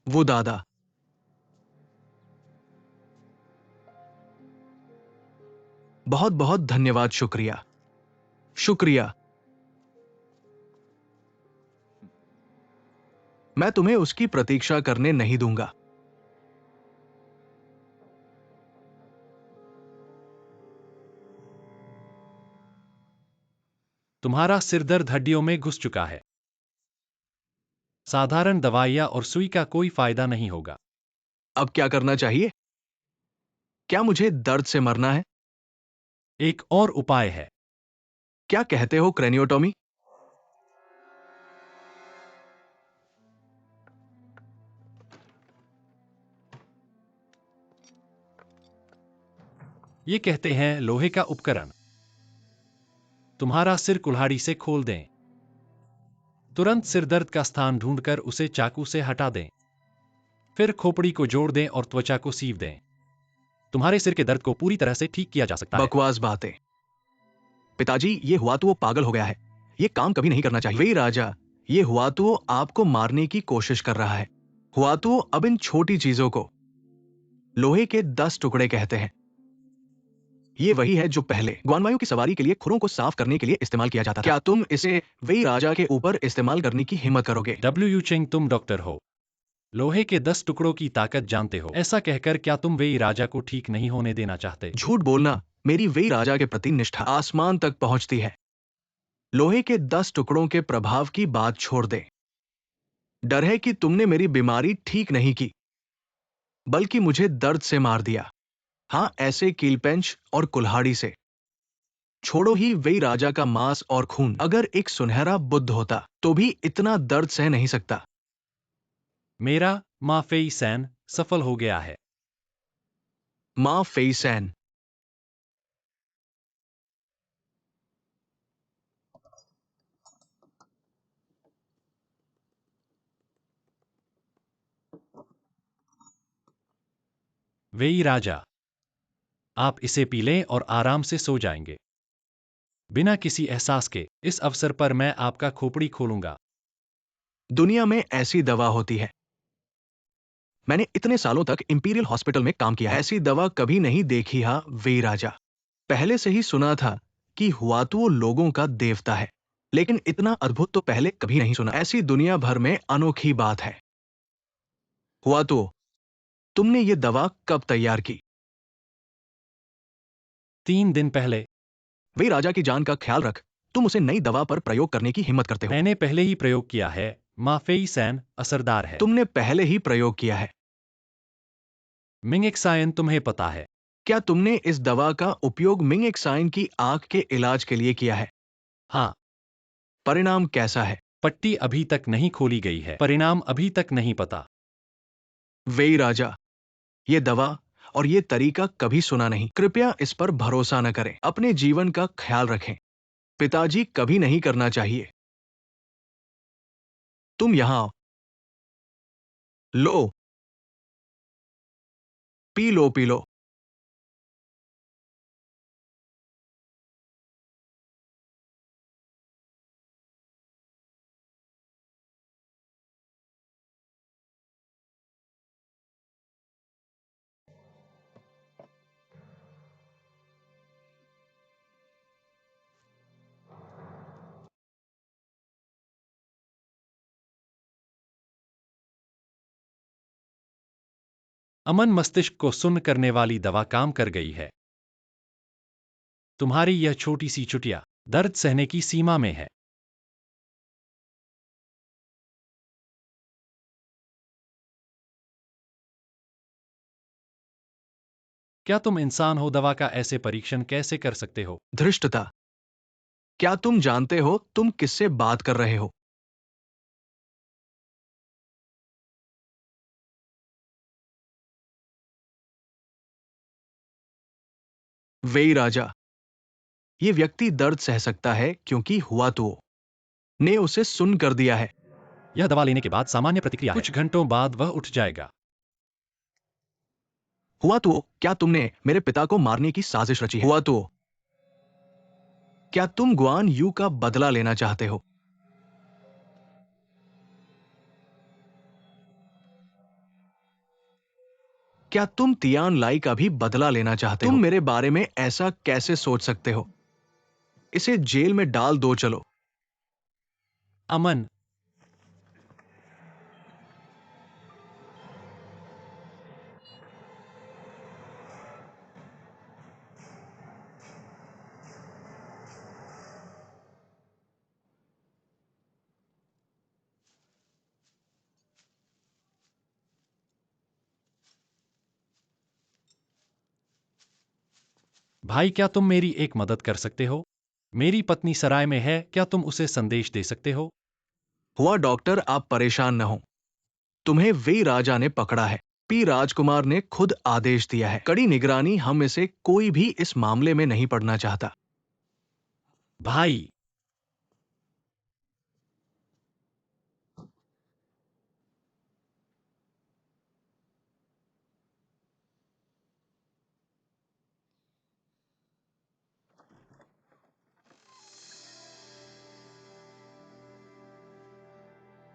Speaker 3: वो दादा। बहुत बहुत धन्यवाद। शुक्रिया शुक्रिया। मैं तुम्हें उसकी प्रतीक्षा करने नहीं दूंगा।
Speaker 2: तुम्हारा सिरदर्द हड्डियों में घुस चुका है। साधारण दवाइयां और सुई का कोई फायदा नहीं होगा।
Speaker 3: अब क्या करना चाहिए? क्या मुझे दर्द से मरना है?
Speaker 2: एक और उपाय है।
Speaker 3: क्या कहते हो, क्रेनियोटॉमी?
Speaker 2: ये कहते हैं लोहे का उपकरण। तुम्हारा सिर कुल्हाड़ी से खोल दें। तुरंत सिरदर्द का स्थान ढूंढकर उसे चाकू से हटा दें। फिर खोपड़ी को जोड़ दें और त्वचा को सीव दें। तुम्हारे सिर के दर्द को पूरी तरह से ठीक किया जा सकता है।
Speaker 3: बकवास बातें। पिताजी, ये हुआ तो वो पागल हो गया है। ये काम कभी नहीं करना चाहिए। वही राजा, ये हुआ तो वो आपको मारने की कोशिश कर रहा है। हुआ तो अब इन छोटी चीजों को लोहे के 10 टुकड़े कहते हैं। ये वही है जो पहले ग्वानवायु की सवारी के लिए खुरों को साफ करने के लिए इस्तेमाल किया जाता था। क्या तुम इसे वही राजा के ऊपर इस्तेमाल करने की हिम्मत करोगे?
Speaker 2: डब्ल्यू चेंग, तुम डॉक्टर हो, लोहे के 10 टुकड़ों की ताकत जानते हो। ऐसा कहकर क्या तुम वेई राजा को ठीक नहीं होने देना चाहते?
Speaker 3: झूठ बोलना। मेरी वही राजा के प्रति निष्ठा आसमान तक पहुंचती है। लोहे के 10 टुकड़ों के प्रभाव की बात छोड़ दे। डर है कि तुमने मेरी बीमारी ठीक नहीं की, बल्कि मुझे दर्द से मार दिया। हाँ, ऐसे कीलपेंच और कुल्हाड़ी से। छोड़ो ही वही राजा का मांस और खून। अगर एक सुनहरा बुद्ध होता तो भी इतना दर्द सह नहीं सकता।
Speaker 2: मेरा मा फेई सैन सफल हो गया है।
Speaker 3: मां फेई सैन।
Speaker 2: वेई राजा, आप इसे पी लें और आराम से सो जाएंगे। बिना किसी एहसास के इस अवसर पर मैं आपका खोपड़ी खोलूंगा।
Speaker 3: दुनिया में ऐसी दवा होती है। मैंने इतने सालों तक इंपीरियल हॉस्पिटल में काम किया है। ऐसी दवा कभी नहीं देखी। हा वे राजा, पहले से ही सुना था कि हुआतुओ लोगों का देवता है, लेकिन इतना अद्भुत तो पहले कभी नहीं सुना। ऐसी दुनिया भर में अनोखी बात है। हुआतुओ, तुमने ये दवा कब तैयार की?
Speaker 2: 3 दिन पहले।
Speaker 3: वे राजा की जान का ख्याल रख। तुम उसे नई दवा पर प्रयोग करने की हिम्मत करते हो।
Speaker 2: मैंने पहले ही प्रयोग किया है। मा फेई सैन असरदार है।
Speaker 3: तुमने पहले ही प्रयोग किया है।
Speaker 2: मिंगेक्सायन तुम्हें पता है।
Speaker 3: क्या तुमने इस दवा का उपयोग मिंगेक्साइन की आंख के इलाज के लिए किया है?
Speaker 2: हाँ।
Speaker 3: परिणाम कैसा है?
Speaker 2: पट्टी अभी तक नहीं खोली गई है। परिणाम अभी तक नहीं पता।
Speaker 3: वे राजा, ये दवा और ये तरीका कभी सुना नहीं। कृपया इस पर भरोसा न करें। अपने जीवन का ख्याल रखें। पिताजी, कभी नहीं करना चाहिए। तुम यहां आओ। लो, पी लो, पी लो।
Speaker 2: अमन मस्तिष्क को सुन्न करने वाली दवा काम कर गई है। तुम्हारी यह छोटी सी चुटिया दर्द सहने की सीमा में है। क्या तुम इंसान हो? दवा का ऐसे परीक्षण कैसे कर सकते हो?
Speaker 3: धृष्टता। क्या तुम जानते हो तुम किससे बात कर रहे हो? वे राजा, ये व्यक्ति दर्द सह सकता है क्योंकि हुआतुओ ने उसे सुन्न कर दिया है।
Speaker 2: यह दवा लेने के बाद सामान्य प्रतिक्रिया है। कुछ घंटों बाद वह उठ जाएगा।
Speaker 3: हुआतुओ, क्या तुमने मेरे पिता को मारने की साजिश रची है? हुआतुओ, क्या तुम गुआन यू का बदला लेना चाहते हो? क्या तुम तियान लाई का भी बदला लेना चाहते हो? तुम मेरे बारे में ऐसा कैसे सोच सकते हो? इसे जेल में डाल दो चलो।
Speaker 2: अमन, भाई क्या तुम मेरी एक मदद कर सकते हो? मेरी पत्नी सराय में है, क्या तुम उसे संदेश दे सकते हो?
Speaker 3: हुआ डॉक्टर, आप परेशान न हो। तुम्हें वे राजा ने पकड़ा है। पी राजकुमार ने खुद आदेश दिया है। कड़ी निगरानी, हम इसे कोई भी इस मामले में नहीं पड़ना चाहता।
Speaker 2: भाई,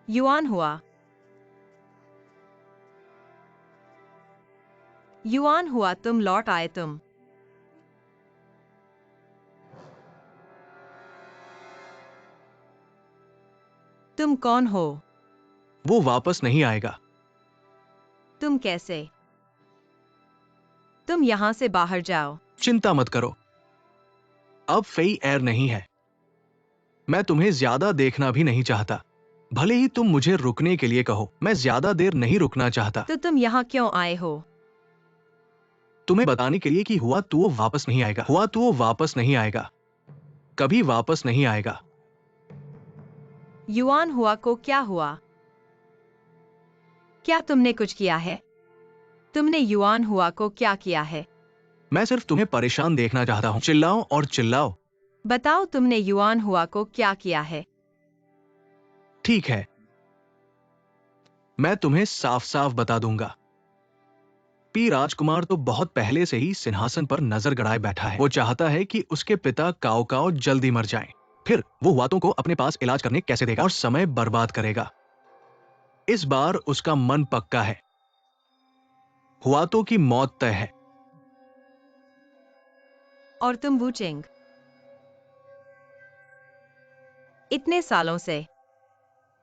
Speaker 1: युआन हुआ। युआन हुआ, तुम लौट आए। तुम कौन हो?
Speaker 3: वो वापस नहीं आएगा।
Speaker 1: तुम कैसे? तुम यहां से बाहर जाओ।
Speaker 3: चिंता मत करो, अब फेई एयर नहीं है। मैं तुम्हें ज्यादा देखना भी नहीं चाहता। भले ही तुम मुझे रुकने के लिए कहो, मैं ज्यादा देर नहीं रुकना चाहता।
Speaker 1: तो तुम यहाँ क्यों आए हो?
Speaker 3: तुम्हें बताने के लिए कि हुआ तो वो वापस नहीं आएगा। हुआ तो वो वापस नहीं आएगा, कभी वापस नहीं आएगा।
Speaker 1: युआन हुआ को क्या हुआ? क्या तुमने कुछ किया है? तुमने युआन हुआ को क्या किया है?
Speaker 3: मैं सिर्फ तुम्हें परेशान देखना चाहता हूँ। चिल्लाओ और चिल्लाओ।
Speaker 1: बताओ, तुमने युआन हुआ को क्या किया है?
Speaker 3: ठीक है, मैं तुम्हें साफ साफ बता दूंगा। पी राजकुमार तो बहुत पहले से ही सिंहासन पर नजर गड़ाए बैठा है। वो चाहता है कि उसके पिता काओ काओ जल्दी मर जाएं। फिर वो हुआतों को अपने पास इलाज करने कैसे देगा और समय बर्बाद करेगा। इस बार उसका मन पक्का है। हुआतों की मौत तय है।
Speaker 1: और तुम वूचेंग, इतने सालों से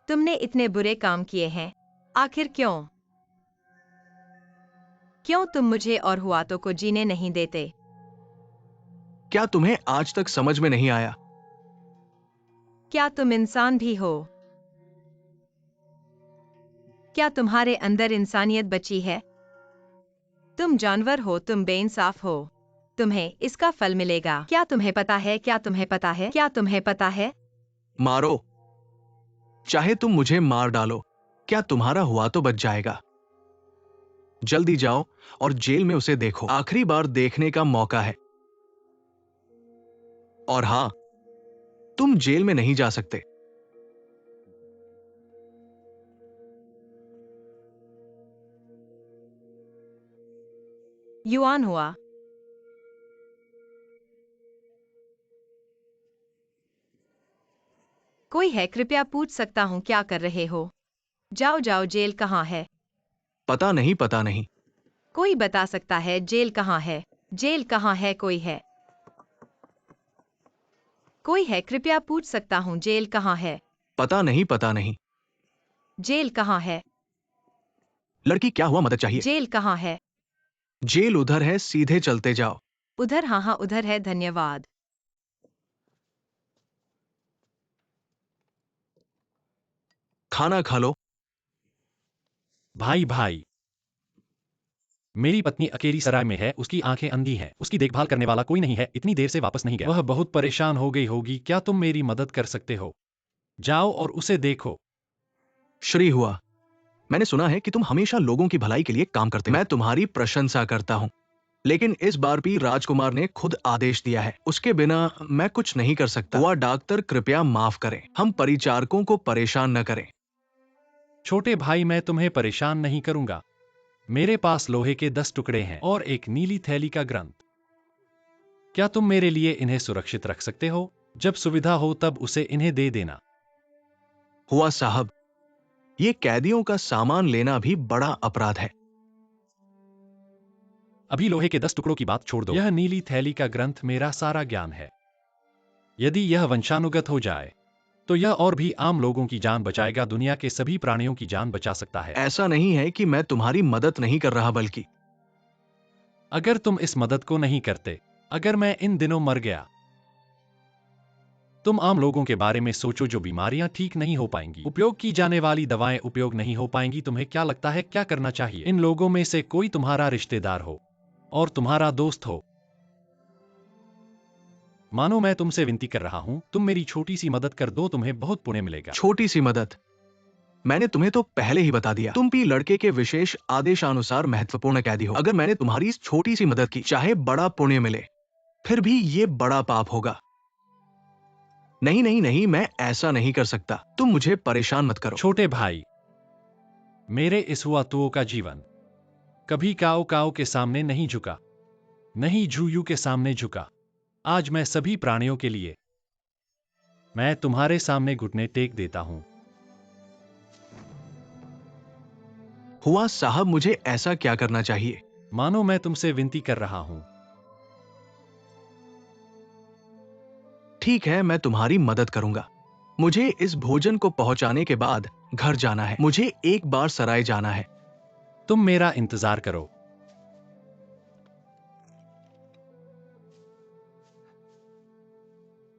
Speaker 1: तुमने इतने बुरे काम किए हैं, आखिर क्यों? क्यों तुम मुझे और हुआतों को जीने नहीं देते?
Speaker 3: क्या तुम्हें आज तक समझ में नहीं आया?
Speaker 1: क्या तुम इंसान भी हो? क्या तुम्हारे अंदर इंसानियत बची है? तुम जानवर हो, तुम बेइंसाफ हो। तुम्हें इसका फल मिलेगा। क्या तुम्हें पता है? क्या तुम्हें पता है? क्या तुम्हें पता है?
Speaker 3: मारो, चाहे तुम मुझे मार डालो, क्या तुम्हारा हुआ तो बच जाएगा। जल्दी जाओ और जेल में उसे देखो। आखिरी बार देखने का मौका है। और हां, तुम जेल में नहीं जा सकते।
Speaker 1: युआन हुआ। कोई है? कृपया पूछ सकता हूँ क्या कर रहे हो? जाओ जाओ, जेल कहाँ है?
Speaker 3: पता नहीं, पता नहीं।
Speaker 1: कोई बता सकता है जेल कहाँ है? जेल कहाँ है? कोई है? कोई है? कृपया पूछ सकता हूँ जेल कहाँ है?
Speaker 3: पता नहीं, पता नहीं।
Speaker 1: जेल कहाँ है?
Speaker 3: लड़की, क्या हुआ? मदद चाहिए?
Speaker 1: जेल कहाँ है?
Speaker 3: जेल उधर है, सीधे चलते जाओ।
Speaker 1: उधर? हाँ हाँ, उधर है, धन्यवाद।
Speaker 3: खाना खा लो।
Speaker 2: भाई भाई, मेरी पत्नी अकेली सराय में है, उसकी आंखें अंधी हैं, उसकी देखभाल करने वाला कोई नहीं है, इतनी देर से वापस नहीं गया। वह बहुत परेशान हो गई होगी, क्या तुम मेरी मदद कर सकते हो? जाओ और उसे देखो।
Speaker 3: श्री हुआ, मैंने सुना है कि तुम हमेशा लोगों की भलाई के लिए काम करते हो। मैं तुम्हारी प्रशंसा करता हूं, लेकिन इस बार भी राजकुमार ने खुद आदेश दिया है। उसके बिना मैं कुछ नहीं कर सकता। हुआ डॉक्टर, कृपया माफ करें। हम परिचारकों को परेशान न करें।
Speaker 2: छोटे भाई, मैं तुम्हें परेशान नहीं करूंगा। मेरे पास लोहे के 10 टुकड़े हैं और एक नीली थैली का ग्रंथ। क्या तुम मेरे लिए इन्हें सुरक्षित रख सकते हो? जब सुविधा हो तब उसे इन्हें दे देना।
Speaker 3: हुआ साहब, ये कैदियों का सामान लेना भी बड़ा अपराध है।
Speaker 2: अभी लोहे के 10 टुकड़ों की बात छोड़ दो। यह नीली थैली का ग्रंथ मेरा सारा ज्ञान है। यदि यह वंशानुगत हो जाए तो यह और भी आम लोगों की जान बचाएगा, दुनिया के सभी प्राणियों की जान बचा सकता है।
Speaker 3: ऐसा नहीं है कि मैं तुम्हारी मदद नहीं कर रहा, बल्कि
Speaker 2: अगर तुम इस मदद को नहीं करते, अगर मैं इन दिनों मर गया, तुम आम लोगों के बारे में सोचो जो बीमारियां ठीक नहीं हो पाएंगी, उपयोग की जाने वाली दवाएं उपयोग नहीं हो पाएंगी। तुम्हें क्या लगता है क्या करना चाहिए? इन लोगों में से कोई तुम्हारा रिश्तेदार हो और तुम्हारा दोस्त हो। मानो मैं तुमसे विनती कर रहा हूं, तुम मेरी छोटी सी मदद कर दो, तुम्हें बहुत पुण्य मिलेगा।
Speaker 3: छोटी सी मदद? मैंने तुम्हें तो पहले ही बता दिया, तुम भी लड़के के विशेष आदेशानुसार महत्वपूर्ण कैदी हो। अगर मैंने तुम्हारी इस छोटी सी मदद की, चाहे बड़ा पुण्य मिले, फिर भी ये बड़ा पाप होगा। नहीं नहीं नहीं, मैं ऐसा नहीं कर सकता। तुम मुझे परेशान मत करो।
Speaker 2: छोटे भाई, मेरे इस हुआतुओ का जीवन कभी काओ काओ के सामने नहीं झुका, नहीं झूयू के सामने झुका। आज मैं सभी प्राणियों के लिए, मैं तुम्हारे सामने घुटने टेक देता हूं।
Speaker 3: हुआ साहब, मुझे ऐसा क्या करना चाहिए?
Speaker 2: मानो मैं तुमसे विनती कर रहा हूं।
Speaker 3: ठीक है, मैं तुम्हारी मदद करूंगा। मुझे इस भोजन को पहुंचाने के बाद घर जाना है। मुझे एक बार सराय जाना है।
Speaker 2: तुम मेरा इंतजार करो।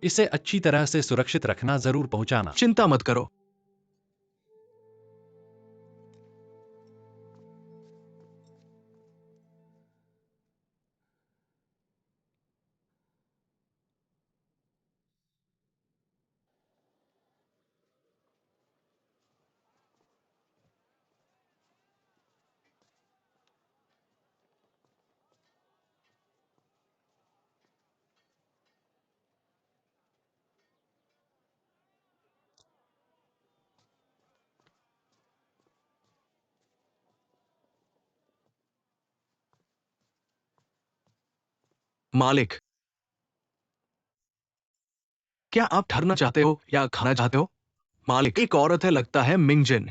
Speaker 2: इसे अच्छी तरह से सुरक्षित रखना, जरूर पहुंचाना।
Speaker 3: चिंता मत करो। मालिक, क्या आप ठहरना चाहते हो या खाना चाहते हो? मालिक, एक औरत है, लगता है मिंगजिन।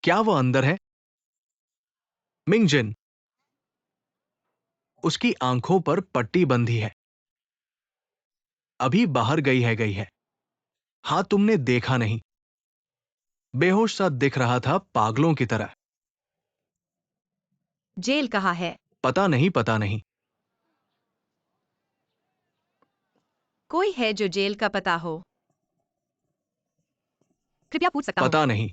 Speaker 3: क्या वो अंदर है? मिंगजिन, उसकी आंखों पर पट्टी बंधी है, अभी बाहर गई है। हाँ, तुमने देखा नहीं, बेहोश सा दिख रहा था, पागलों की तरह।
Speaker 1: जेल कहाँ है?
Speaker 3: पता नहीं, पता नहीं।
Speaker 1: कोई है जो जेल का पता हो? कृपया पूछ सकता हूँ?
Speaker 3: पता नहीं।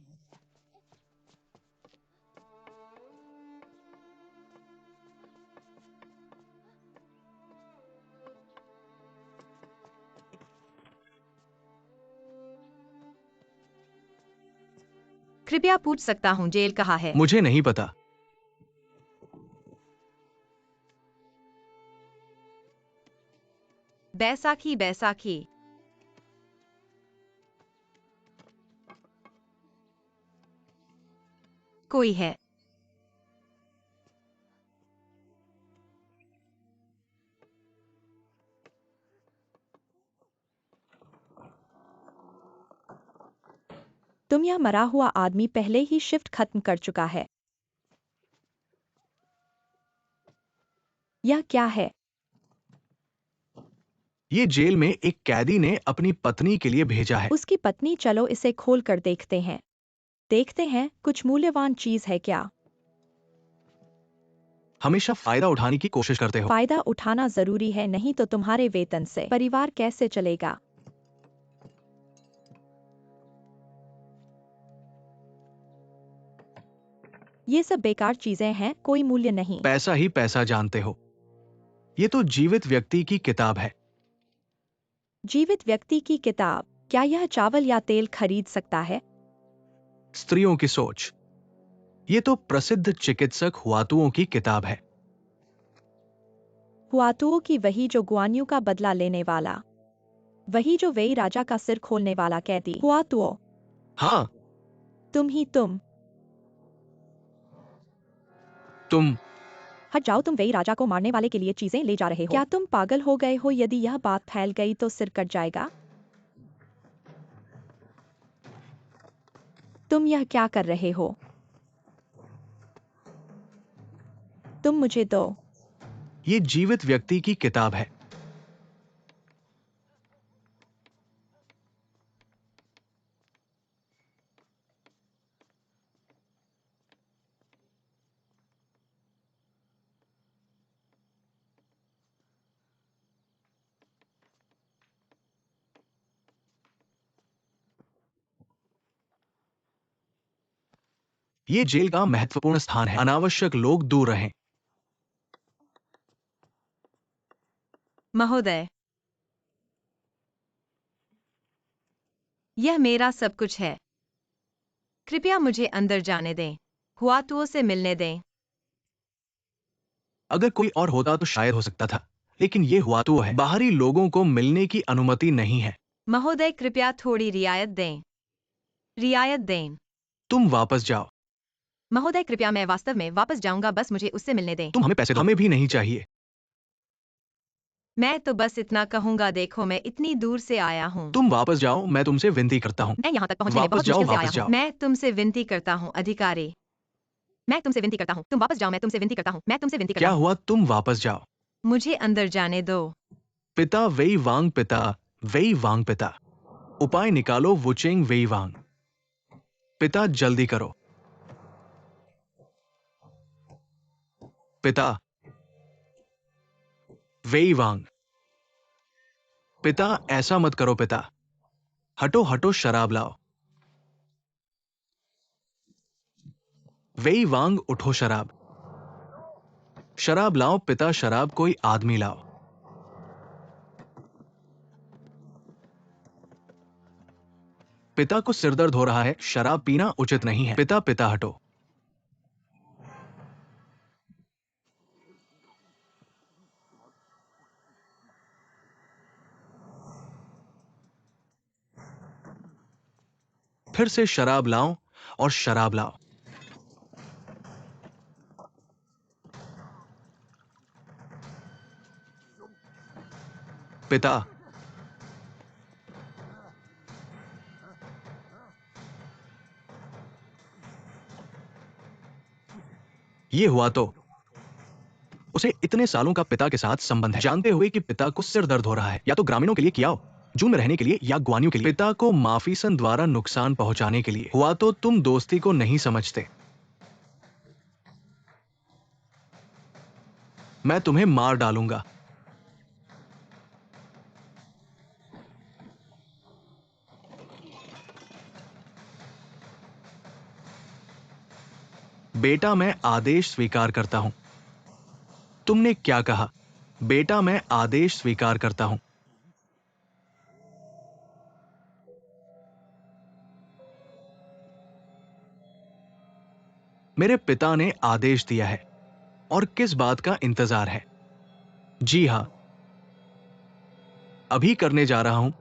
Speaker 1: कृपया पूछ सकता हूँ जेल कहाँ है?
Speaker 3: मुझे नहीं पता।
Speaker 1: बैसाखी बैसाखी। कोई है?
Speaker 4: तुम यह मरा हुआ आदमी पहले ही शिफ्ट खत्म कर चुका है। यह क्या है?
Speaker 3: ये जेल में एक कैदी ने अपनी पत्नी के लिए भेजा है।
Speaker 4: उसकी पत्नी, चलो इसे खोल कर देखते हैं। देखते हैं कुछ मूल्यवान चीज है क्या।
Speaker 3: हमेशा फायदा उठाने की कोशिश करते हो।
Speaker 4: फायदा उठाना जरूरी है, नहीं तो तुम्हारे वेतन से परिवार कैसे चलेगा। ये सब बेकार चीजें हैं, कोई मूल्य नहीं।
Speaker 3: पैसा ही पैसा जानते हो। ये तो जीवित व्यक्ति की किताब है।
Speaker 4: जीवित व्यक्ति की किताब? क्या यह चावल या तेल खरीद सकता है?
Speaker 3: स्त्रियों की सोच। ये तो प्रसिद्ध चिकित्सक हुआतुओं की किताब है।
Speaker 4: हुआतुओ की, वही जो गुआन्यू का बदला लेने वाला, वही जो वेई राजा का सिर खोलने वाला कैदी। हुआतुओ,
Speaker 3: हाँ,
Speaker 4: तुम ही तुम।
Speaker 3: तुम।
Speaker 4: हट जाओ, तुम वेई राजा को मारने वाले के लिए चीजें ले जा रहे हो। क्या तुम पागल हो गए हो? यदि यह बात फैल गई तो सिर कट जाएगा। तुम यह क्या कर रहे हो? तुम मुझे दो।
Speaker 3: ये जीवित व्यक्ति की किताब है। ये जेल का महत्वपूर्ण स्थान है। अनावश्यक लोग दूर रहें।
Speaker 1: महोदय, यह मेरा सब कुछ है। कृपया मुझे अंदर जाने दें। हुआतुओं से मिलने दें।
Speaker 3: अगर कोई और होता तो शायद हो सकता था, लेकिन ये हुआ तो है। बाहरी लोगों को मिलने की अनुमति नहीं है।
Speaker 1: महोदय, कृपया थोड़ी रियायत दें। रियायत दें।
Speaker 3: तुम वापस जाओ।
Speaker 1: महोदय, कृपया मैं वास्तव में वापस जाऊंगा, बस मुझे उससे मिलने दें।
Speaker 3: तुम हमें पैसे दो। हमें भी नहीं चाहिए।
Speaker 1: मैं तो बस इतना कहूंगा, देखो मैं इतनी दूर से आया हूँ।
Speaker 3: तुम वापस जाओ, मैं तुमसे विनती करता हूँ।
Speaker 1: मैं यहाँ तक पहुँचने में
Speaker 3: वापस
Speaker 1: बहुत
Speaker 3: जाओ,
Speaker 1: मुश्किल से
Speaker 3: वापस
Speaker 1: आया
Speaker 3: जाओ।
Speaker 1: हूँ। मैं तुमसे विनती करता हूँ अधिकारी। मैं तुमसे विनती करता हूँ, तुम वापस जाओ। मैं तुमसे विनती करता हूँ, मैं तुमसे विनती
Speaker 3: क्या
Speaker 1: करता हूँ।
Speaker 3: हुआ? तुम वापस जाओ।
Speaker 1: मुझे अंदर जाने दो।
Speaker 3: पिता वेई वांग, पिता वेई वांग, पिता उपाय निकालो वुचेंग वेई वांग। पिता जल्दी करो। पिता वेई वांग। पिता ऐसा मत करो। पिता हटो हटो, शराब लाओ। वेई वांग उठो, शराब शराब लाओ। पिता शराब, कोई आदमी लाओ। पिता को सिरदर्द हो रहा है, शराब पीना उचित नहीं है। पिता पिता हटो। फिर से शराब लाओ और शराब लाओ। पिता ये हुआ तो उसे इतने सालों का पिता के साथ संबंध है, जानते हुए कि पिता को सिर दर्द हो रहा है। या तो ग्रामीणों के लिए किया हो, जून में रहने के लिए, या ग्वानियों के लिए। पिता को माफीसन द्वारा नुकसान पहुंचाने के लिए हुआ तो तुम दोस्ती को नहीं समझते। मैं तुम्हें मार डालूंगा। बेटा मैं आदेश स्वीकार करता हूं। तुमने क्या कहा? बेटा मैं आदेश स्वीकार करता हूं। मेरे पिता ने आदेश दिया है और किस बात का इंतजार है? जी हां, अभी करने जा रहा हूं।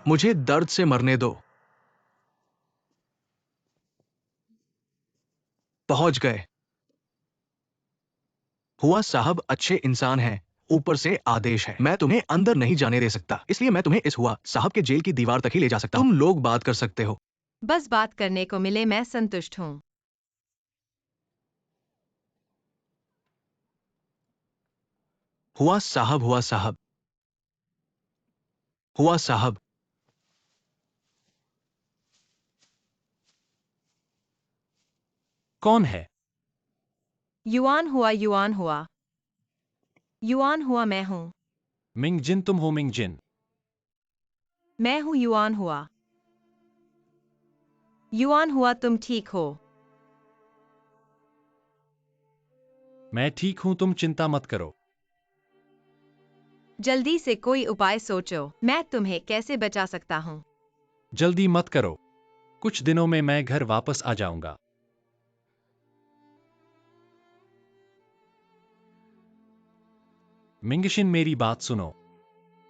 Speaker 3: मुझे दर्द से मरने दो। पहुंच गए। हुआ साहब अच्छे इंसान हैं, ऊपर से आदेश है। मैं तुम्हें अंदर नहीं जाने दे सकता, इसलिए मैं तुम्हें इस हुआ साहब के जेल की दीवार तक ही ले जा सकता हूं। तुम लोग बात कर सकते हो।
Speaker 1: बस बात करने को मिले, मैं संतुष्ट हूँ।
Speaker 3: हुआ साहब, हुआ साहब, हुआ साहब।
Speaker 2: कौन है?
Speaker 1: युआन हुआ, युआन हुआ। युआन हुआ मैं हूँ।
Speaker 2: मिंग जिन, तुम हो मिंग जिन?
Speaker 1: मैं हूँ युआन हुआ। युआन हुआ, तुम ठीक हो?
Speaker 2: मैं ठीक हूं, तुम चिंता मत करो।
Speaker 1: जल्दी से कोई उपाय सोचो, मैं तुम्हें कैसे बचा सकता हूँ।
Speaker 2: जल्दी मत करो, कुछ दिनों में मैं घर वापस आ जाऊंगा। मिंगशिन, मेरी बात सुनो।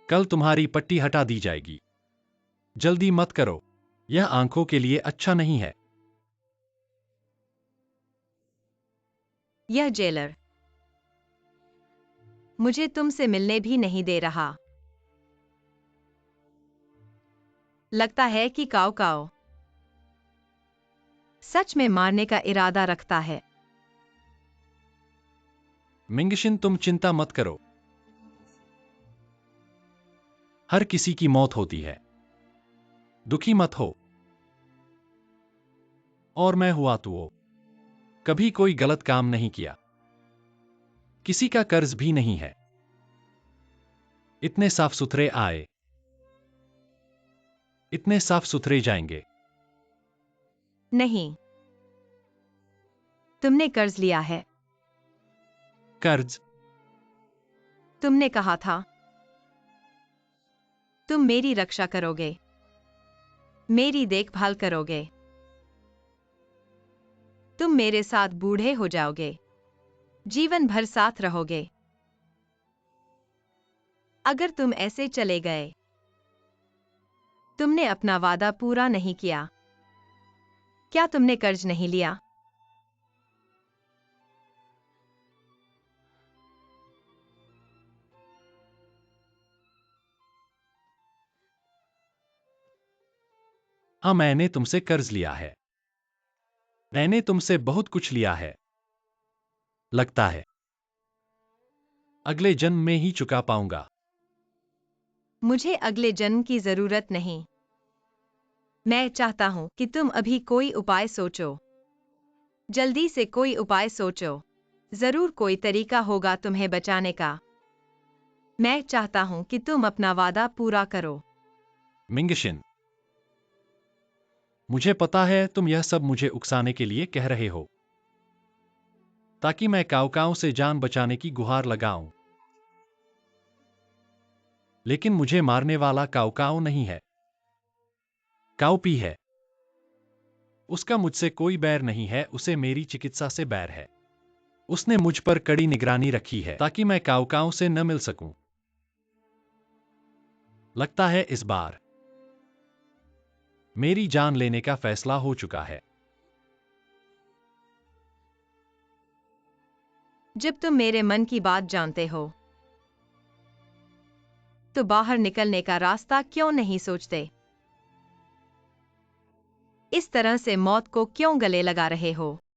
Speaker 2: कल तुम्हारी पट्टी हटा दी जाएगी। जल्दी मत करो, यह आंखों के लिए अच्छा नहीं है।
Speaker 1: यह जेलर मुझे तुमसे मिलने भी नहीं दे रहा। लगता है कि काओ काओ सच में मारने का इरादा रखता है।
Speaker 2: मिंगशिन, तुम चिंता मत करो। हर किसी की मौत होती है। दुखी मत हो। और मैं हुआतुओ कभी कोई गलत काम नहीं किया। किसी का कर्ज भी नहीं है। इतने साफ सुथरे आए, इतने साफ सुथरे जाएंगे।
Speaker 1: नहीं, तुमने कर्ज लिया है।
Speaker 2: कर्ज?
Speaker 1: तुमने कहा था तुम मेरी रक्षा करोगे, मेरी देखभाल करोगे। तुम मेरे साथ बूढ़े हो जाओगे, जीवन भर साथ रहोगे। अगर तुम ऐसे चले गए, तुमने अपना वादा पूरा नहीं किया। क्या तुमने कर्ज नहीं लिया?
Speaker 2: हाँ, मैंने तुमसे कर्ज लिया है। मैंने तुमसे बहुत कुछ लिया है। लगता है अगले जन्म में ही चुका पाऊंगा।
Speaker 1: मुझे अगले जन्म की जरूरत नहीं। मैं चाहता हूं कि तुम अभी कोई उपाय सोचो। जल्दी से कोई उपाय सोचो। जरूर कोई तरीका होगा तुम्हें बचाने का। मैं चाहता हूं कि तुम अपना वादा पूरा करो।
Speaker 2: मिंगशिन, मुझे पता है तुम यह सब मुझे उकसाने के लिए कह रहे हो, ताकि मैं काउकाओं से जान बचाने की गुहार लगाऊं। लेकिन मुझे मारने वाला काउकाओ नहीं है, काउपी है। उसका मुझसे कोई बैर नहीं है, उसे मेरी चिकित्सा से बैर है। उसने मुझ पर कड़ी निगरानी रखी है ताकि मैं काउकाओं से न मिल सकूं। लगता है इस बार मेरी जान लेने का फैसला हो चुका है।
Speaker 1: जब तुम मेरे मन की बात जानते हो, तो बाहर निकलने का रास्ता क्यों नहीं सोचते? इस तरह से मौत को क्यों गले लगा रहे हो?